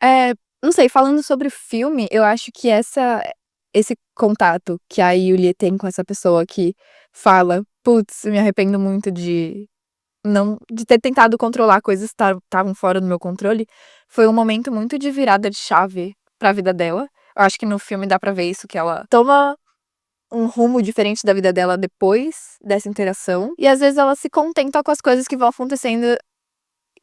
eh, não sei, falando sobre o filme, eu acho que esse contato que a Yulia tem com essa pessoa que fala: "Putz, me arrependo muito de ter tentado controlar coisas que estavam fora do meu controle", foi um momento muito de virada de chave pra vida dela. Eu acho que no filme dá pra ver isso, que ela toma um rumo diferente da vida dela depois dessa interação, e às vezes ela se contenta com as coisas que vão acontecendo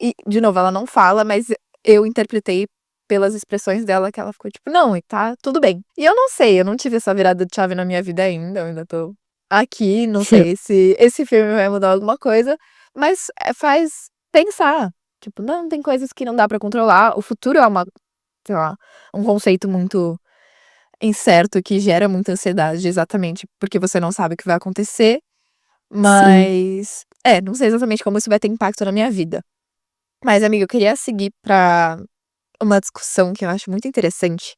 e, de novo, ela não fala, mas eu interpretei pelas expressões dela que ela ficou tipo: "Não, e tá tudo bem". E eu não sei, eu não tive essa virada de chave na minha vida ainda, eu ainda tô aqui, não sei se esse filme vai mudar alguma coisa, mas, faz pensar, tipo: "Não, tem coisas que não dá pra controlar". O futuro é sei lá, um conceito muito incerto que gera muita ansiedade, exatamente porque você não sabe o que vai acontecer, Sim, mas não sei exatamente como isso vai ter impacto na minha vida. Mas, amiga, eu queria seguir pra uma discussão que eu acho muito interessante,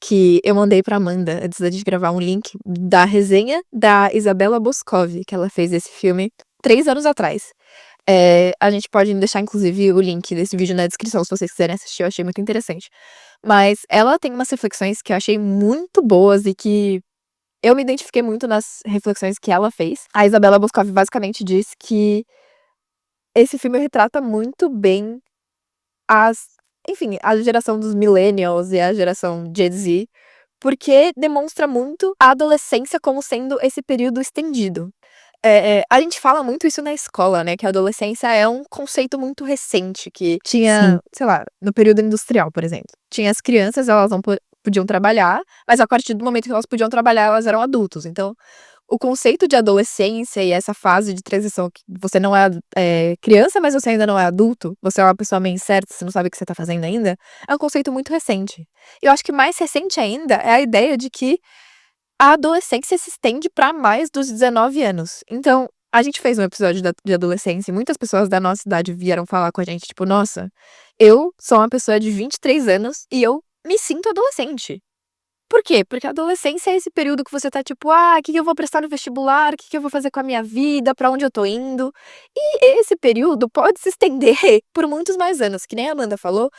que eu mandei pra Amanda antes da gente gravar um link da resenha da Isabella Boscov, que ela fez esse filme 3 anos atrás. A gente pode deixar inclusive o link desse vídeo na descrição se vocês quiserem assistir, eu achei muito interessante. Mas ela tem umas reflexões que eu achei muito boas e que eu me identifiquei muito nas reflexões que ela fez. A Isabella Boscov basicamente diz que esse filme retrata muito bem as enfim, a geração dos millennials e a geração Gen Z, porque demonstra muito a adolescência como sendo esse período estendido. A gente fala muito isso na escola, né, que a adolescência é um conceito muito recente, que sim, tinha, sei lá, no período industrial, por exemplo. Tinha as crianças, elas não podiam trabalhar, mas a partir do momento que elas podiam trabalhar, elas eram adultos. Então, o conceito de adolescência e essa fase de transição que você não criança, mas você ainda não é adulto, você é uma pessoa meio incerta, você não sabe o que você tá fazendo ainda, é um conceito muito recente. E eu acho que mais recente ainda é a ideia de que a adolescência se estende pra mais dos 19 anos. Então, a gente fez um episódio de adolescência e muitas pessoas da nossa idade vieram falar com a gente, tipo: "Nossa, eu sou uma pessoa de 23 anos e eu me sinto adolescente". Por quê? Porque a adolescência é esse período que você tá tipo: "Ah, que eu vou prestar no vestibular? O que eu vou fazer com a minha vida? Pra onde eu tô indo?". E esse período pode se estender por muitos mais anos, que nem a Amanda falou,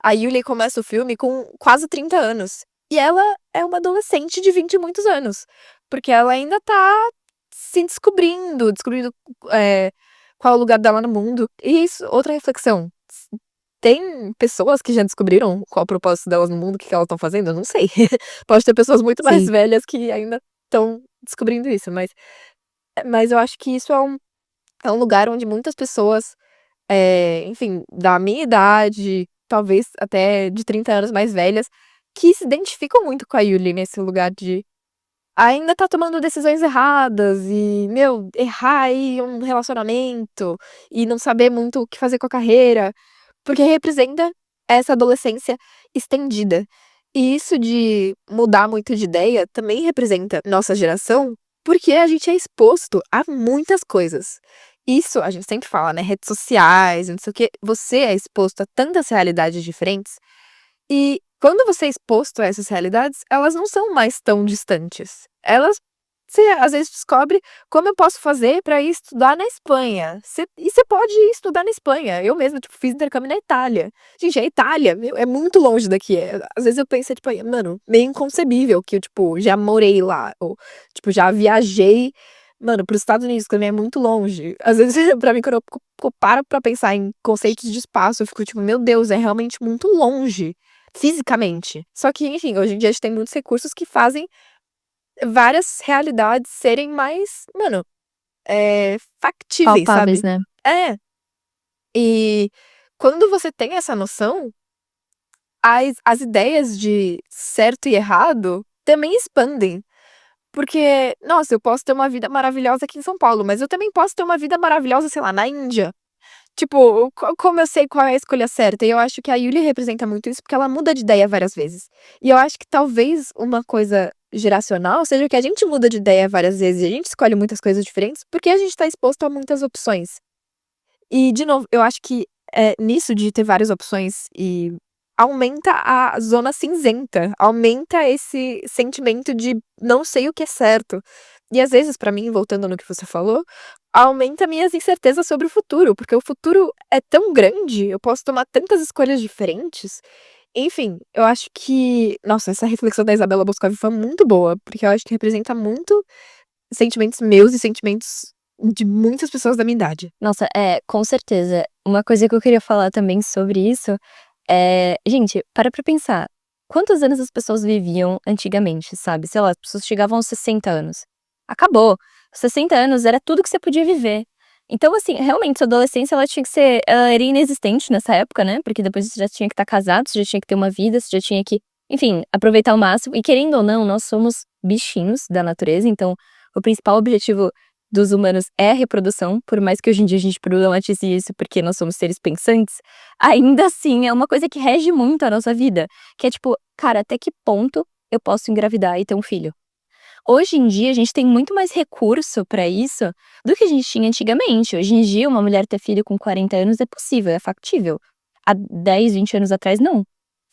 a Yulia começa o filme com quase 30 anos, e ela é uma adolescente de 20 e muitos anos, porque ela ainda tá se descobrindo, eh, qual é o lugar dela no mundo. E isso outra reflexão, tem pessoas que já descobriram qual é o propósito delas no mundo, o que que elas estão fazendo? Eu não sei. Pode ter pessoas muito mais sim, velhas que ainda estão descobrindo isso, mas eu acho que isso é um lugar onde muitas pessoas, enfim, da minha idade, talvez até de 30 anos mais velhas, que se identificam muito com a Yuli nesse lugar de ainda tá tomando decisões erradas e, meu, errar aí um relacionamento e não saber muito o que fazer com a carreira. Porque representa essa adolescência estendida. E isso de mudar muito de ideia também representa nossa geração, porque a gente é exposto a muitas coisas. Isso a gente sempre fala, né, redes sociais, não sei o quê, você é exposto a tantas realidades diferentes, e quando você é exposto a essas realidades, elas não são mais tão distantes. Você às vezes descobre como eu posso fazer para ir estudar na Espanha. Você pode ir estudar na Espanha. Eu mesma, tipo, fiz intercâmbio na Itália. Gente, a Itália, meu, é muito longe daqui. Às vezes eu penso, tipo, "Ai, mano, meio inconcebível que eu, tipo, já morei lá. Ou, tipo, já viajei Mano, para os Estados Unidos também é muito longe. Às vezes, pra mim, quando eu paro pra pensar em conceitos de espaço, eu fico tipo, meu Deus, é realmente muito longe, fisicamente. Só que, enfim, hoje em dia a gente tem muitos recursos que fazem várias realidades serem mais, mano, factíveis, Palpáveis, sabe? né? É. E quando você tem essa noção, as ideias de certo e errado também expandem. Porque, nossa, eu posso ter uma vida maravilhosa aqui em São Paulo, mas eu também posso ter uma vida maravilhosa, sei lá, na Índia. Tipo, como eu sei qual é a escolha certa? E eu acho que a Yuli representa muito isso, porque ela muda de ideia várias vezes. E eu acho que talvez uma coisa geracional seja que a gente muda de ideia várias vezes e a gente escolhe muitas coisas diferentes porque a gente tá exposto a muitas opções. E, de novo, eu acho que nisso de ter várias opções e aumenta a zona cinzenta, aumenta esse sentimento de não sei o que é certo. E às vezes, pra mim, voltando no que você falou, aumenta minhas incertezas sobre o futuro, porque o futuro é tão grande, eu posso tomar tantas escolhas diferentes. Enfim, eu acho que, nossa, essa reflexão da Isabela Boscov foi muito boa, porque eu acho que representa muito sentimentos meus e sentimentos de muitas pessoas da minha idade. Nossa, com certeza. Uma coisa que eu queria falar também sobre isso gente, para pra pensar. Quantos anos as pessoas viviam antigamente, sabe? Sei lá, as pessoas chegavam aos 60 anos. Acabou. 60 anos era tudo que você podia viver. Então, assim, realmente, sua adolescência, ela era inexistente nessa época, né? Porque depois você já tinha que estar casado, você já tinha que ter uma vida, você já tinha que, enfim, aproveitar o máximo. E querendo ou não, nós somos bichinhos da natureza, então o principal objetivo dos humanos é a reprodução, por mais que hoje em dia a gente problematize isso porque nós somos seres pensantes, ainda assim é uma coisa que rege muito a nossa vida, que é tipo, cara, até que ponto eu posso engravidar e ter um filho? Hoje em dia a gente tem muito mais recurso pra isso do que a gente tinha antigamente. Hoje em dia uma mulher ter filho com 40 anos é possível, é factível. Há 10, 20 anos atrás não.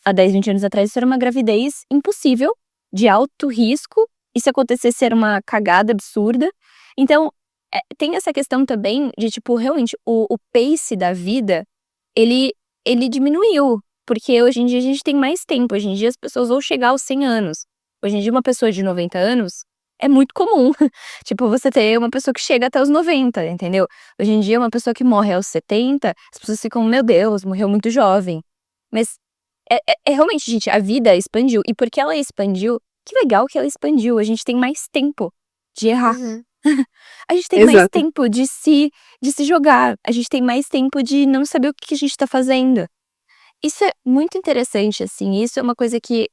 Há 10, 20 anos atrás isso era uma gravidez impossível, de alto risco, e se acontecesse era uma cagada absurda. Então, tem essa questão também de, tipo, realmente o pace da vida, ele ele diminuiu, porque hoje em dia a gente tem mais tempo, hoje em dia as pessoas vão chegar aos 100 anos. Hoje em dia uma pessoa de 90 anos é muito comum, tipo, você ter uma pessoa que chega até os 90, entendeu? Hoje em dia uma pessoa que morre aos 70, as pessoas ficam: "Meu Deus, morreu muito jovem". Mas realmente, gente, a vida expandiu, e porque ela expandiu, que legal que ela expandiu, a gente tem mais tempo de errar. Uhum. A gente tem mais Exato. tempo de se jogar, a gente tem mais tempo de não saber o que a gente tá fazendo. Isso é muito interessante, assim, isso é uma coisa que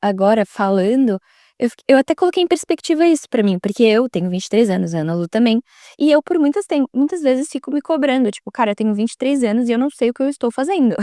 agora falando, eu até coloquei em perspectiva isso pra mim, porque eu tenho 23 anos, a Ana Lu também, e eu por muitas vezes fico me cobrando, tipo: "Cara, eu tenho 23 anos e eu não sei o que eu estou fazendo".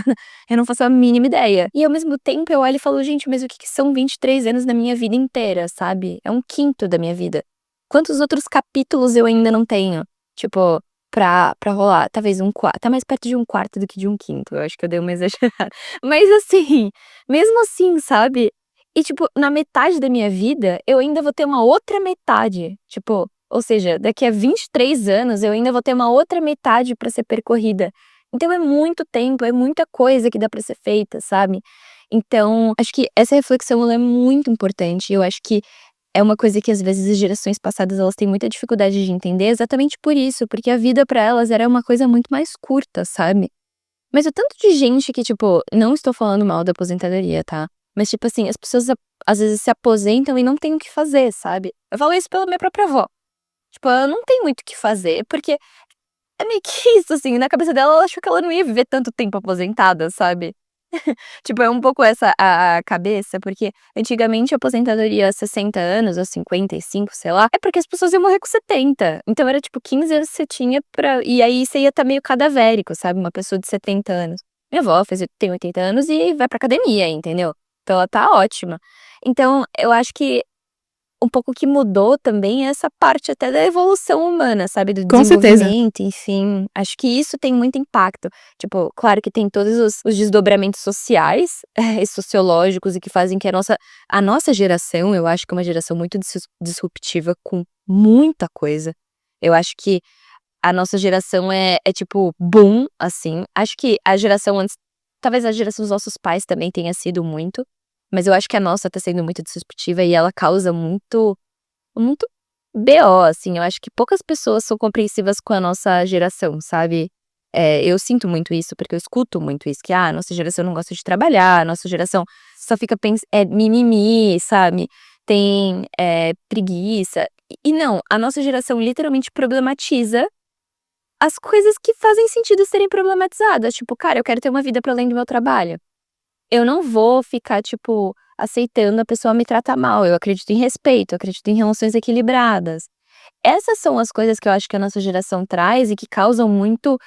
Eu não faço a mínima ideia. E ao mesmo tempo eu olho e falo: "Gente, mas o que que são 23 anos na minha vida inteira, sabe? É um quinto da minha vida. Quantos outros capítulos eu ainda não tenho?". Tipo, pra rolar, talvez tá mais perto de um quarto do que de um quinto, eu acho que eu dei uma exagerada. Mas assim, mesmo assim, sabe, e tipo, na metade da minha vida, eu ainda vou ter uma outra metade, tipo, ou seja, daqui a 23 anos eu ainda vou ter uma outra metade pra ser percorrida. Então é muito tempo, é muita coisa que dá pra ser feita, sabe. Então, acho que essa reflexão ela é muito importante, eu acho que é uma coisa que às vezes as gerações passadas elas têm muita dificuldade de entender exatamente por isso, porque a vida pra elas era uma coisa muito mais curta, sabe. Mas o tanto de gente que, tipo, não estou falando mal da aposentadoria, tá, mas tipo assim, as pessoas às vezes se aposentam e não têm o que fazer, sabe. Eu falo isso pela minha própria avó, tipo, ela não tem muito o que fazer, porque é meio que isso, assim, na cabeça dela ela achou que ela não ia viver tanto tempo aposentada, sabe. Tipo, é um pouco essa a cabeça, porque antigamente a aposentadoria 60 anos ou 55, sei lá, é porque as pessoas iam morrer com 70. Então era tipo 15 anos que você tinha e aí você ia estar meio cadavérico, sabe, uma pessoa de 70 anos. Minha avó tem 80 anos e vai pra academia, entendeu. Então ela tá ótima. Então eu acho que um pouco que mudou também é essa parte até da evolução humana, sabe, do Com certeza. desenvolvimento, enfim. Acho que isso tem muito impacto. Tipo, claro que tem todos os desdobramentos sociais, e sociológicos e que fazem que a nossa geração, eu acho que é uma geração muito disruptiva com muita coisa. Eu acho que a nossa geração é tipo boom, assim. Acho que a geração antes talvez a geração dos nossos pais também tenha sido muito, mas eu acho que a nossa tá sendo muito disruptiva e ela causa muito muito BO, assim, eu acho que poucas pessoas são compreensivas com a nossa geração, sabe. Eu sinto muito isso, porque eu escuto muito isso, que: "Ah, nossa geração não gosta de trabalhar, nossa geração só fica mimimi", sabe, tem, preguiça. E não, a nossa geração literalmente problematiza as coisas que fazem sentido serem problematizadas, tipo: "Cara, eu quero ter uma vida para além do meu trabalho". Eu não vou ficar, tipo, aceitando a pessoa me tratar mal, eu acredito em respeito, eu acredito em relações equilibradas. Essas são as coisas que eu acho que a nossa geração traz e que causam muita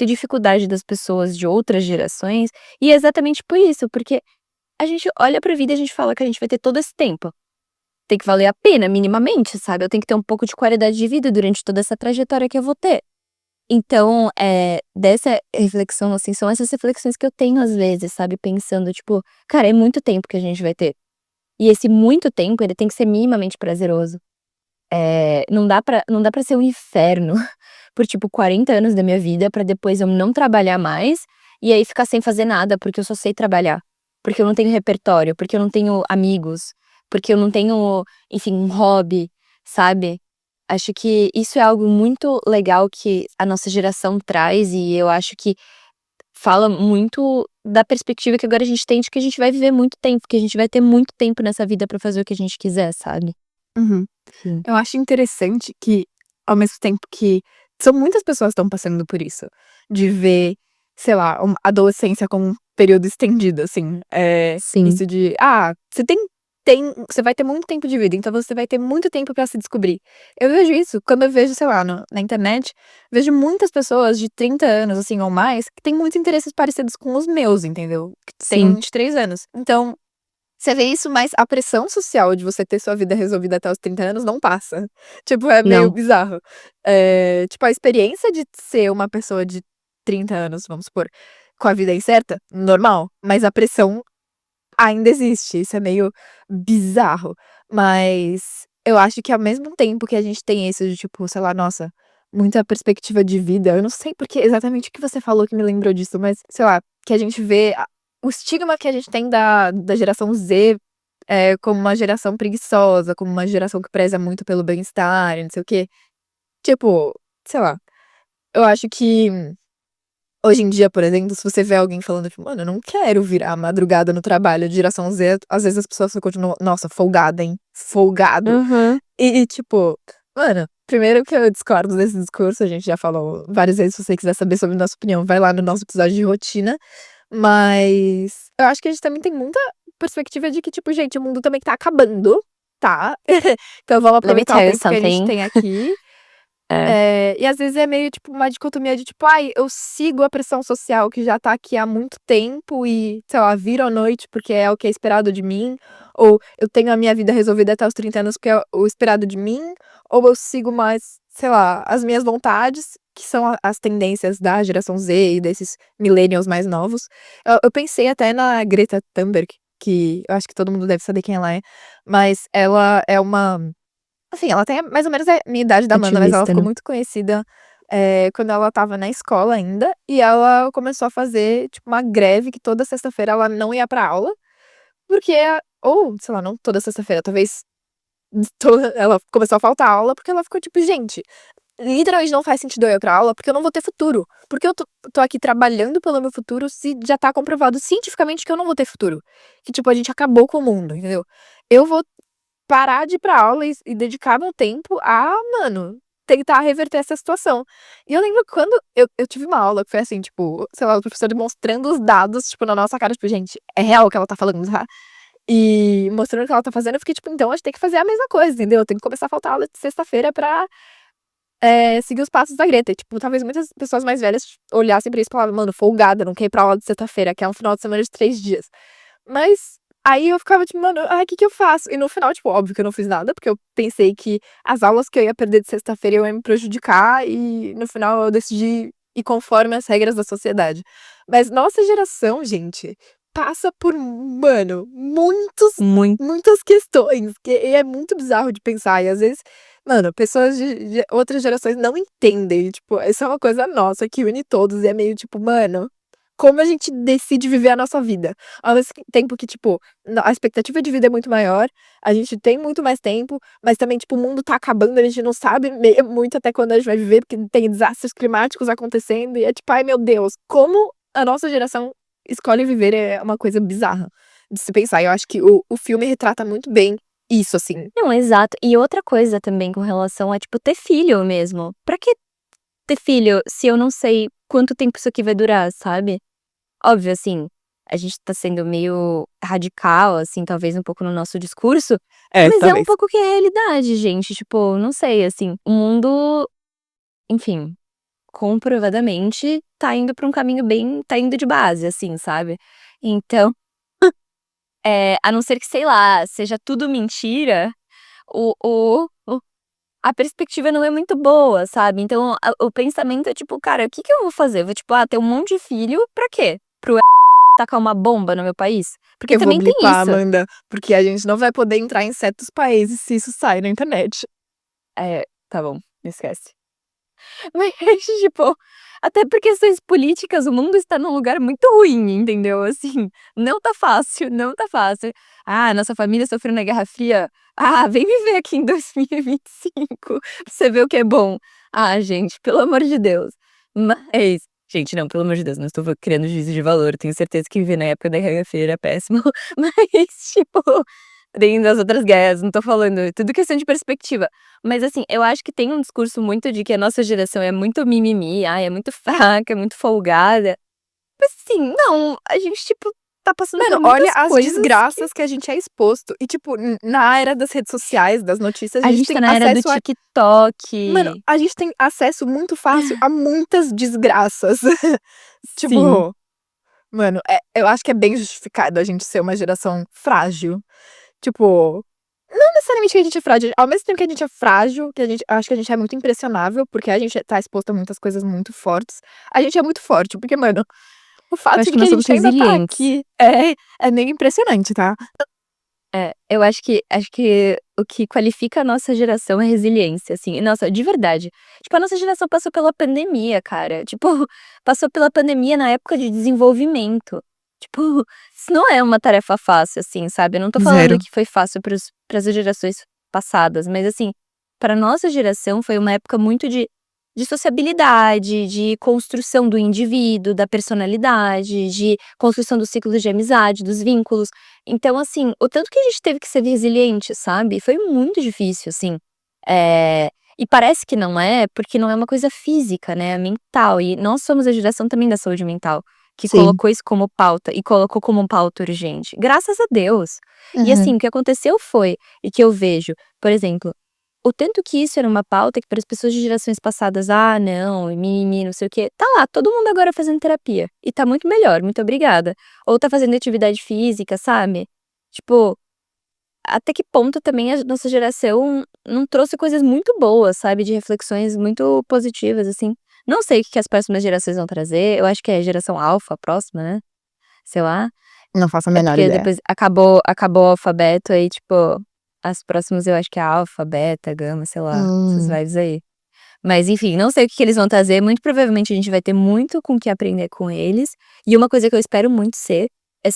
dificuldade das pessoas de outras gerações, e é exatamente por isso, porque a gente olha pra vida e a gente fala que a gente vai ter todo esse tempo. Tem que valer a pena minimamente, sabe, eu tenho que ter um pouco de qualidade de vida durante toda essa trajetória que eu vou ter. Então, dessa reflexão, assim, são essas reflexões que eu tenho às vezes, sabe, pensando, tipo: "Cara, é muito tempo que a gente vai ter". E esse muito tempo, ele tem que ser minimamente prazeroso. Não dá pra ser um inferno por, tipo, 40 anos da minha vida pra depois eu não trabalhar mais, e aí ficar sem fazer nada, porque eu só sei trabalhar. Porque eu não tenho repertório, porque eu não tenho amigos, porque eu não tenho, enfim, um hobby, sabe. Acho que isso é algo muito legal que a nossa geração traz e eu acho que fala muito da perspectiva que agora a gente tem de que a gente vai viver muito tempo, que a gente vai ter muito tempo nessa vida pra fazer o que a gente quiser, sabe. Uhum. Sim. Eu acho interessante que, ao mesmo tempo que são muitas pessoas estão passando por isso, de ver, sei lá, adolescência como um período estendido, assim, Sim. isso de, você vai ter muito tempo de vida, então você vai ter muito tempo pra se descobrir. Eu vejo isso quando eu vejo, sei lá, na internet, vejo muitas pessoas de 30 anos, assim, ou mais, que têm muitos interesses parecidos com os meus, entendeu? Que têm Sim. 23 anos. Então você vê isso, mas a pressão social de você ter sua vida resolvida até os 30 anos não passa. Tipo, é meio Não. bizarro. Tipo, a experiência de ser uma pessoa de 30 anos, vamos supor, com a vida incerta, normal, mas a pressão ainda existe, isso é meio bizarro. Mas eu acho que ao mesmo tempo que a gente tem isso de tipo, sei lá, nossa, muita perspectiva de vida, eu não sei porque exatamente o que você falou que me lembrou disso, mas sei lá, que a gente vê o estigma que a gente tem da geração Z, como uma geração preguiçosa, como uma geração que preza muito pelo bem-estar e não sei o quê. Tipo, sei lá, eu acho que hoje em dia, por exemplo, se você vê alguém falando, tipo: "Mano, eu não quero virar madrugada no trabalho", de geração Z, às vezes as pessoas só continuam: "Nossa, folgada, hein, folgado". Uhum. Tipo, mano, primeiro que eu discordo desse discurso, a gente já falou várias vezes, se você quiser saber sobre nossa opinião, vai lá no nosso episódio de rotina, mas eu acho que a gente também tem muita perspectiva de que, tipo, gente, o mundo também tá acabando, tá? Então vamos Let me aproveitar o tell you tempo que a gente something. tem aqui É. e às vezes é meio, tipo, uma dicotomia de tipo: "Ai, eu sigo a pressão social que já tá aqui há muito tempo e, sei lá, viro à noite porque é o que é esperado de mim", ou "Eu tenho a minha vida resolvida até os 30 anos porque é o esperado de mim", ou eu sigo mais, sei lá, as minhas vontades, que são as tendências da geração Z e desses millennials mais novos. Eu pensei até na Greta Thunberg, que eu acho que todo mundo deve saber quem ela é, mas ela é uma assim, ela tem mais ou menos a minha idade da Amanda, mas ela Ativista, ficou né. muito conhecida, quando ela estava na escola ainda, e ela começou a fazer, tipo, uma greve que toda sexta-feira ela não ia pra aula, porque ou, sei lá, não toda sexta-feira, talvez toda ela começou a faltar aula, porque ela ficou tipo: "Gente, literalmente não faz sentido eu ir pra aula, porque eu não vou ter futuro. Porque eu tô aqui trabalhando pelo meu futuro se já tá comprovado cientificamente que eu não vou ter futuro. Que, tipo, a gente acabou com o mundo, entendeu? Eu vou parar de ir pra aula e dedicar meu tempo a, mano, tentar reverter essa situação". E eu lembro quando eu tive uma aula que foi assim, tipo, sei lá, o professor demonstrando os dados, tipo, na nossa cara, tipo: "Gente, é real o que ela tá falando, tá?". E mostrando o que ela tá fazendo, eu fiquei tipo: "Então a gente tem que fazer a mesma coisa, entendeu? Eu tenho que começar a faltar aula de sexta-feira pra, seguir os passos da Greta". E, tipo, talvez muitas pessoas mais velhas olhassem pra isso e falavam: "Mano, folgada, não quer ir pra aula de sexta-feira, que é um final de semana de 3 dias". Mas aí eu ficava tipo: "Mano, ai, que eu faço?". E no final, tipo, óbvio que eu não fiz nada, porque eu pensei que as aulas que eu ia perder de sexta-feira iam me prejudicar e no final eu decidi ir conforme as regras da sociedade. Mas nossa geração, gente, passa por, mano, Muito. muitas questões, que é muito bizarro de pensar e às vezes, mano, pessoas de outras gerações não entendem, tipo, isso é uma coisa nossa que une todos e é meio tipo: "Mano, como a gente decide viver a nossa vida. Ao mesmo tempo que, tipo, a expectativa de vida é muito maior, a gente tem muito mais tempo, mas também, tipo, o mundo tá acabando, a gente não sabe muito até quando a gente vai viver, porque tem desastres climáticos acontecendo, e é tipo, ai meu Deus, como a nossa geração escolhe viver é uma coisa bizarra de se pensar. Eu acho que o filme retrata muito bem isso, assim. Não, exato. E outra coisa também com relação a, tipo, ter filho mesmo. Pra que ter filho se eu não sei quanto tempo isso aqui vai durar, sabe? Óbvio, assim, a gente tá sendo meio radical, assim, talvez um pouco no nosso discurso, É, mas é um talvez. pouco que é a realidade, gente. Tipo, não sei, assim, o mundo, enfim, comprovadamente tá indo pra um caminho bem, tá indo de base, assim, sabe? Então, a não ser que, sei lá, seja tudo mentira, a perspectiva não é muito boa, sabe? Então, o pensamento é tipo, cara, o que que eu vou fazer? Vou, tipo, ter um monte de filho pra quê? Pro tacar uma bomba no meu país? Porque Eu vou também tem blipar, isso. Amanda, porque a gente não vai poder entrar em certos países se isso sai na internet. Tá bom, esquece. Mas, tipo, até por questões políticas, o mundo está num lugar muito ruim, entendeu? Assim, não tá fácil, não tá fácil. Ah, nossa família sofreu na Guerra Fria. Ah, vem viver aqui em 2025 pra você ver o que é bom. Ah, gente, pelo amor de Deus. Mas, gente, não, pelo amor de Deus, não estou criando juízo de valor. Tenho certeza que viver na época da Guerra Fria era péssimo. Mas, tipo, dentro das outras guerras, não tô falando, é tudo questão de perspectiva. Mas assim, eu acho que tem um discurso muito de que a nossa geração é muito mimimi, ai, é muito fraca, é muito folgada. Mas assim, não, a gente, tipo, tá passando Mano, por olha muitas as coisas que desgraças que a gente é exposto. E, tipo, na era das redes sociais, das notícias, a a gente gente tem tá na era do acesso a. Mano, TikTok. a gente tem acesso muito fácil a muitas desgraças. Sim. Tipo, mano, eu acho que é bem justificado a gente ser uma geração frágil. Tipo, não necessariamente que a gente é frágil, ao mesmo tempo que a gente é frágil, que a gente acho que a gente é muito impressionável, porque a gente tá exposto a muitas coisas muito fortes. A gente é muito forte, porque, mano, o Eu fato acho de que que nós a somos gente ainda tá resilientes. aqui é meio impressionante, tá? Eu acho que o que qualifica a nossa geração é resiliência, assim. E, nossa, de verdade. Tipo, a nossa geração passou pela pandemia, cara. Tipo, passou pela pandemia na época de desenvolvimento. Tipo, isso não é uma tarefa fácil, assim, sabe? Eu não tô falando Zero. que foi fácil pras gerações passadas, mas, assim, pra nossa geração foi uma época muito de sociabilidade, de construção do indivíduo, da personalidade, de construção dos ciclos de amizade, dos vínculos. Então, assim, o tanto que a gente teve que ser resiliente, sabe, foi muito difícil, assim. E parece que não é, porque não é uma coisa física, né, é mental. E nós somos a geração também da saúde mental, que Sim. colocou isso como pauta e colocou como pauta urgente. Graças a Deus. E Uhum. assim, o que aconteceu foi, e que eu vejo, por exemplo, o tanto que isso era uma pauta que para as pessoas de gerações passadas, "Ah, não, mimimi, não sei o quê", tá lá, todo mundo agora fazendo terapia, e tá muito melhor, muito obrigada. Ou tá fazendo atividade física, sabe. Tipo, até que ponto também a nossa geração não trouxe coisas muito boas, sabe, de reflexões muito positivas, assim. Não sei o que que as próximas gerações vão trazer, eu acho que é a geração alfa a próxima, né, sei lá. Não faço a É menor porque ideia. depois acabou o alfabeto, aí, tipo, as próximas eu acho que é alfa, beta, gama, sei lá, essas Hum. vibes aí. Mas enfim, não sei o que que eles vão trazer, muito provavelmente a gente vai ter muito com o que aprender com eles, e uma coisa que eu espero muito ser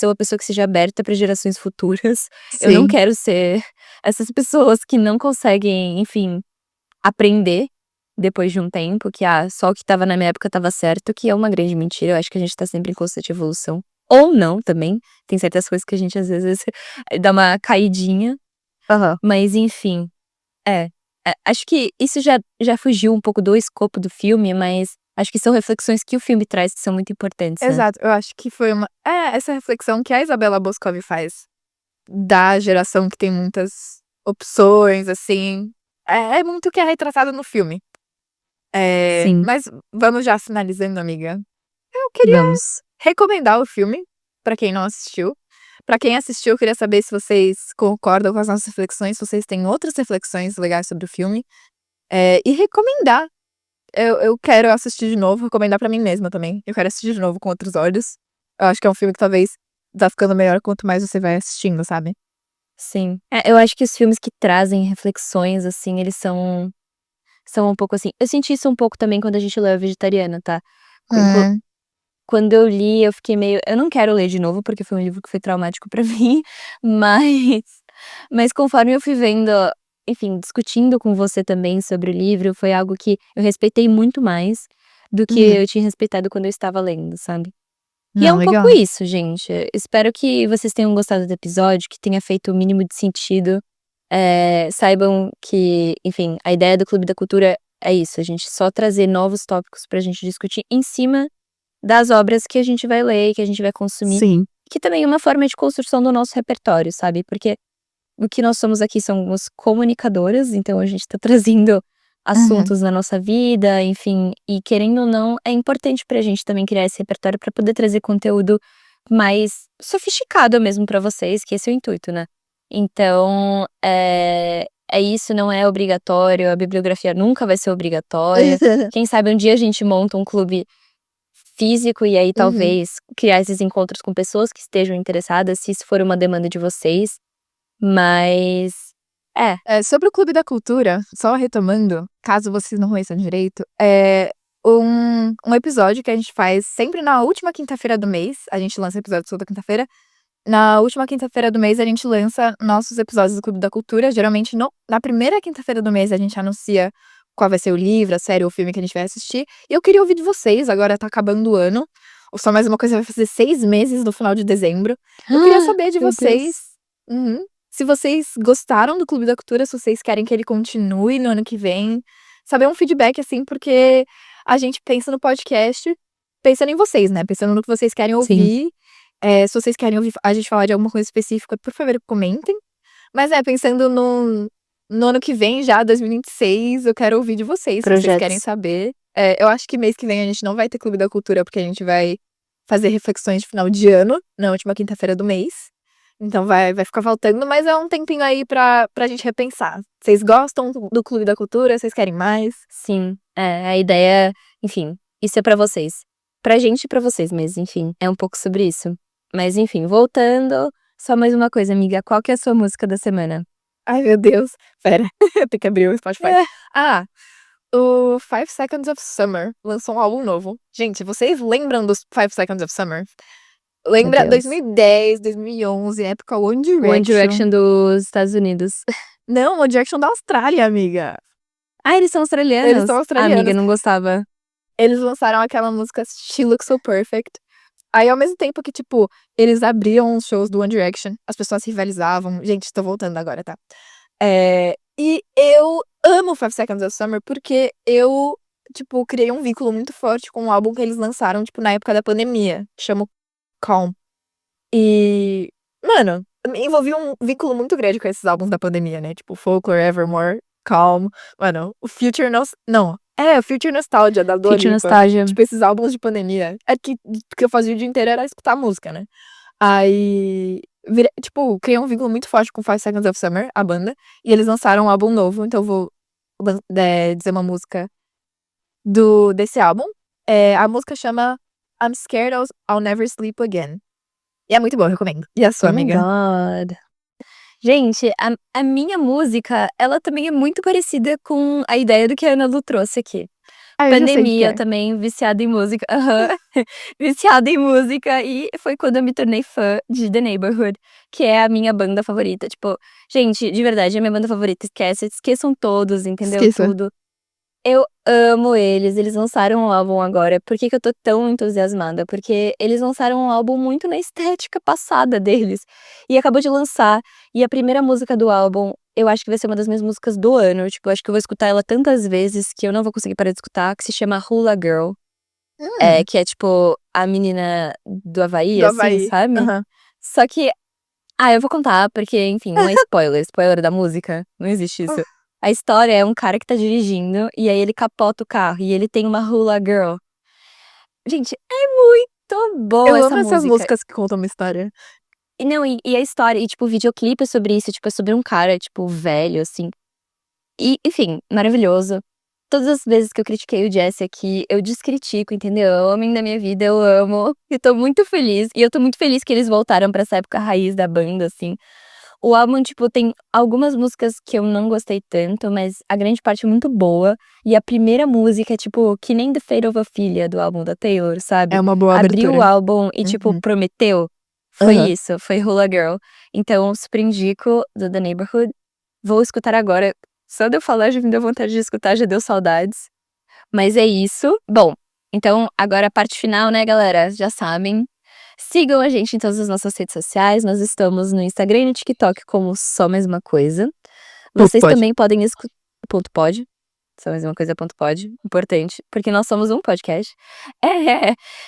uma pessoa que seja aberta para gerações futuras. Eu não Sim. quero ser essas pessoas que não conseguem, enfim, aprender depois de um tempo, que, só o que estava na minha época estava certo, que é uma grande mentira, eu acho que a gente tá sempre em constante evolução. Ou não também, tem certas coisas que a gente às vezes dá uma caidinha, Aham. mas enfim. É, acho que isso já fugiu um pouco do escopo do filme, mas acho que são reflexões que o filme traz que são muito importantes, né. Exato, eu acho que foi essa reflexão que a Isabela Boscov faz, da geração que tem muitas opções, assim, é muito o que é retratado no filme. Sim, Mas vamos já finalizando, amiga. Eu queria vamos. recomendar o filme, pra quem não assistiu. Pra quem assistiu, eu queria saber se vocês concordam com as nossas reflexões, se vocês têm outras reflexões legais sobre o filme, e recomendar. Eu quero assistir de novo, recomendar pra mim mesma também. Eu quero assistir de novo com outros olhos. Eu acho que é um filme que talvez tá ficando melhor quanto mais você vai assistindo, sabe? Sim. Eu acho que os filmes que trazem reflexões, assim, eles são um pouco assim eu senti isso um pouco também quando a gente leu A Vegetariana, tá. Inclu Hum. quando eu li, eu fiquei meio eu não quero ler de novo, porque foi um livro que foi traumático pra mim, mas mas conforme eu fui vendo, enfim, discutindo com você também sobre o livro, foi algo que eu respeitei muito mais do que Uhum. eu tinha respeitado quando eu estava lendo, sabe. E é Não, um pouco legal. isso, gente. Espero que vocês tenham gostado do episódio, que tenha feito o mínimo de sentido. Saibam que, enfim, a ideia do Clube da Cultura é isso, a gente só trazer novos tópicos pra gente discutir em cima das obras que a gente vai ler e que a gente vai consumir, Sim. que também é uma forma de construção do nosso repertório, sabe, porque o que nós somos aqui somos comunicadoras, então a gente tá trazendo Uhum. assuntos na nossa vida, enfim, e querendo ou não, é importante pra gente também criar esse repertório pra poder trazer conteúdo mais sofisticado mesmo pra vocês, que esse é o intuito, né. Então, é isso, não é obrigatório, a bibliografia nunca vai ser obrigatória. Quem sabe um dia a gente monta um clube físico e aí Uhum. talvez criar esses encontros com pessoas que estejam interessadas, se isso for uma demanda de vocês, mas é. Sobre o Clube da Cultura, só retomando, caso vocês não conheçam direito, é um episódio que a gente faz sempre na última quinta-feira do mês, a gente lança episódio toda quinta-feira. Na última quinta-feira do mês, a gente lança nossos episódios do Clube da Cultura. Geralmente, na primeira quinta-feira do mês, a gente anuncia qual vai ser o livro, a série ou o filme que a gente vai assistir. E eu queria ouvir de vocês, agora tá acabando o ano. Ou só mais uma coisa, vai fazer 6 meses no final de dezembro. Eu queria saber de Meu vocês, Deus. uhum, se vocês gostaram do Clube da Cultura, se vocês querem que ele continue no ano que vem. Saber um feedback, assim, porque a gente pensa no podcast pensando em vocês, né? Pensando no que vocês querem Sim, ouvir. Se vocês querem ouvir a gente falar de alguma coisa específica, por favor, comentem. Mas pensando no ano que vem já, 2026, eu quero ouvir de vocês, se vocês querem projetos. saber. Eu acho que mês que vem a gente não vai ter Clube da Cultura, porque a gente vai fazer reflexões de final de ano, na última quinta-feira do mês. Então vai ficar faltando, mas é um tempinho aí pra gente repensar. Vocês gostam do Clube da Cultura? Vocês querem mais? Sim, a ideia, enfim, isso é pra vocês. Pra gente e pra vocês, mas enfim, é um pouco sobre isso. Mas enfim, voltando, só mais uma coisa, amiga, qual que é a sua música da semana? Ai, meu Deus. Espera, eu tenho que abrir o Spotify. É. Ah, o Five Seconds of Summer lançou um álbum novo. Gente, vocês lembram dos Five Seconds of Summer? Meu Lembra Deus. 2010, 2011, época One One Direction. Direction dos Estados Unidos. Não, One Direction da Austrália, amiga. Ah, eles são Eles australianos? são Ah, amiga, australianos. não gostava. Eles lançaram aquela música She Looks So Perfect. Aí, ao mesmo tempo que, tipo, eles abriam os shows do One Direction, as pessoas rivalizavam. Gente, tô voltando agora, tá? E eu amo Five Seconds of Summer porque eu, tipo, criei um vínculo muito forte com um álbum que eles lançaram, tipo, na época da pandemia, que chama Calm. E, mano, me envolvi um vínculo muito grande com esses álbuns da pandemia, né? Tipo, Folklore, Evermore, Calm. Mano, o Future Não. O Future Nostalgia, da Dua Future Lipa. Nostalgia. Tipo, esses álbuns de pandemia. É que o que eu fazia o dia inteiro era escutar música, né? Aí, tipo, criei um vínculo muito forte com Five Seconds of Summer, a banda. E eles lançaram um álbum novo, então eu vou dizer uma música desse álbum. A música chama I'm Scared I'll Never Sleep Again. E é muito bom, eu recomendo. E a sua, Oh my amiga? god. Gente, a minha música, ela também é muito parecida com a ideia do que a Ana Lu trouxe aqui. Eu já sei de que Pandemia é. também, viciada em música. Aham. Viciada em música, e foi quando eu me tornei fã de The Neighborhood, que é a minha banda favorita. Tipo, gente, de verdade, é a minha banda favorita. Esqueçam todos, entendeu? Esqueça. Tudo. Eu amo eles lançaram um álbum agora. Por que que eu tô tão entusiasmada? Porque eles lançaram um álbum muito na estética passada deles, e acabou de lançar, e a primeira música do álbum, eu acho que vai ser uma das minhas músicas do ano, tipo, eu acho que eu vou escutar ela tantas vezes que eu não vou conseguir parar de escutar, que se chama Hula Girl, Hum, que é tipo a menina do Havaí, do assim, Havaí. sabe. Aham. Só que eu vou contar, porque, enfim, não é spoiler da música, não existe isso. A história é um cara que tá dirigindo, e aí ele capota o carro, e ele tem uma hula girl. Gente, é muito boa Eu essa amo essas música. músicas que contam uma história. E não, e a história, e tipo, o videoclipe é sobre isso, tipo, é sobre um cara, tipo, velho, assim. E, enfim, maravilhoso. Todas as vezes que eu critiquei o Jesse aqui, eu descritico, entendeu? É o homem da minha vida, eu amo. E tô muito feliz. E eu tô muito feliz que eles voltaram pra essa época raiz da banda, assim. O álbum, tipo, tem algumas músicas que eu não gostei tanto, mas a grande parte é muito boa. E a primeira música é, tipo, que nem The Fate of Ophelia do álbum da Taylor, sabe? É uma boa Abriu o abertura. álbum e, tipo, Uhum. prometeu. Foi Aham. isso, foi Hula Girl. Então, super indico do The Neighborhood. Vou escutar agora. Só de eu falar já me deu vontade de escutar, já deu saudades. Mas é isso. Bom, então agora a parte final, né, galera? Já sabem. Sigam a gente em todas as nossas redes sociais. Nós estamos no Instagram e no TikTok como Só Mais Uma Coisa. Vocês Pode. também podem escutar. Ponto pode. Só mais uma coisa, ponto pode. Importante, porque nós somos um podcast.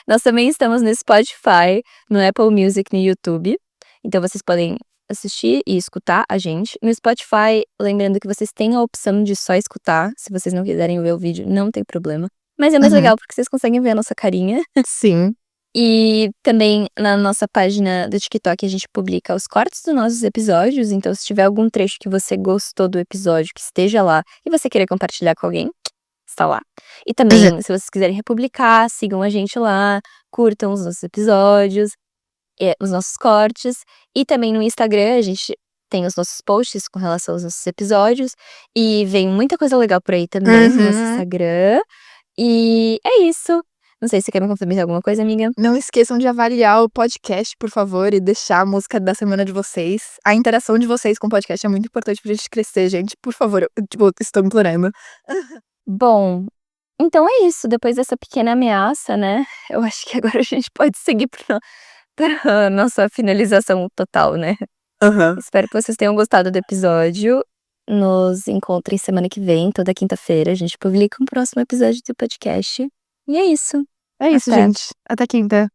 Nós também estamos no Spotify, no Apple Music, no YouTube. Então vocês podem assistir e escutar a gente. No Spotify, lembrando que vocês têm a opção de só escutar. Se vocês não quiserem ver o vídeo, não tem problema. Mas é mais Uhum. legal porque vocês conseguem ver a nossa carinha. Sim. E também na nossa página do TikTok a gente publica os cortes dos nossos episódios. Então, se tiver algum trecho que você gostou do episódio, que esteja lá, e você querer compartilhar com alguém, está lá. E também, se vocês quiserem republicar, sigam a gente lá, curtam os nossos episódios, os nossos cortes. E também no Instagram a gente tem os nossos posts com relação aos nossos episódios. E vem muita coisa legal por aí também no nosso Uhum. Instagram. E é isso. Não sei se você quer me complementar alguma coisa, amiga. Não esqueçam de avaliar o podcast, por favor, e deixar a música da semana de vocês. A interação de vocês com o podcast é muito importante pra gente crescer, gente. Por favor, eu, tipo, estou implorando. Bom, então é isso. Depois dessa pequena ameaça, né? Eu acho que agora a gente pode seguir pra nossa finalização total, né? Aham. Espero que vocês tenham gostado do episódio. Nos encontrem semana que vem, toda quinta-feira. A gente publica um próximo episódio do podcast. E é isso. É isso, Até. gente. Até quinta.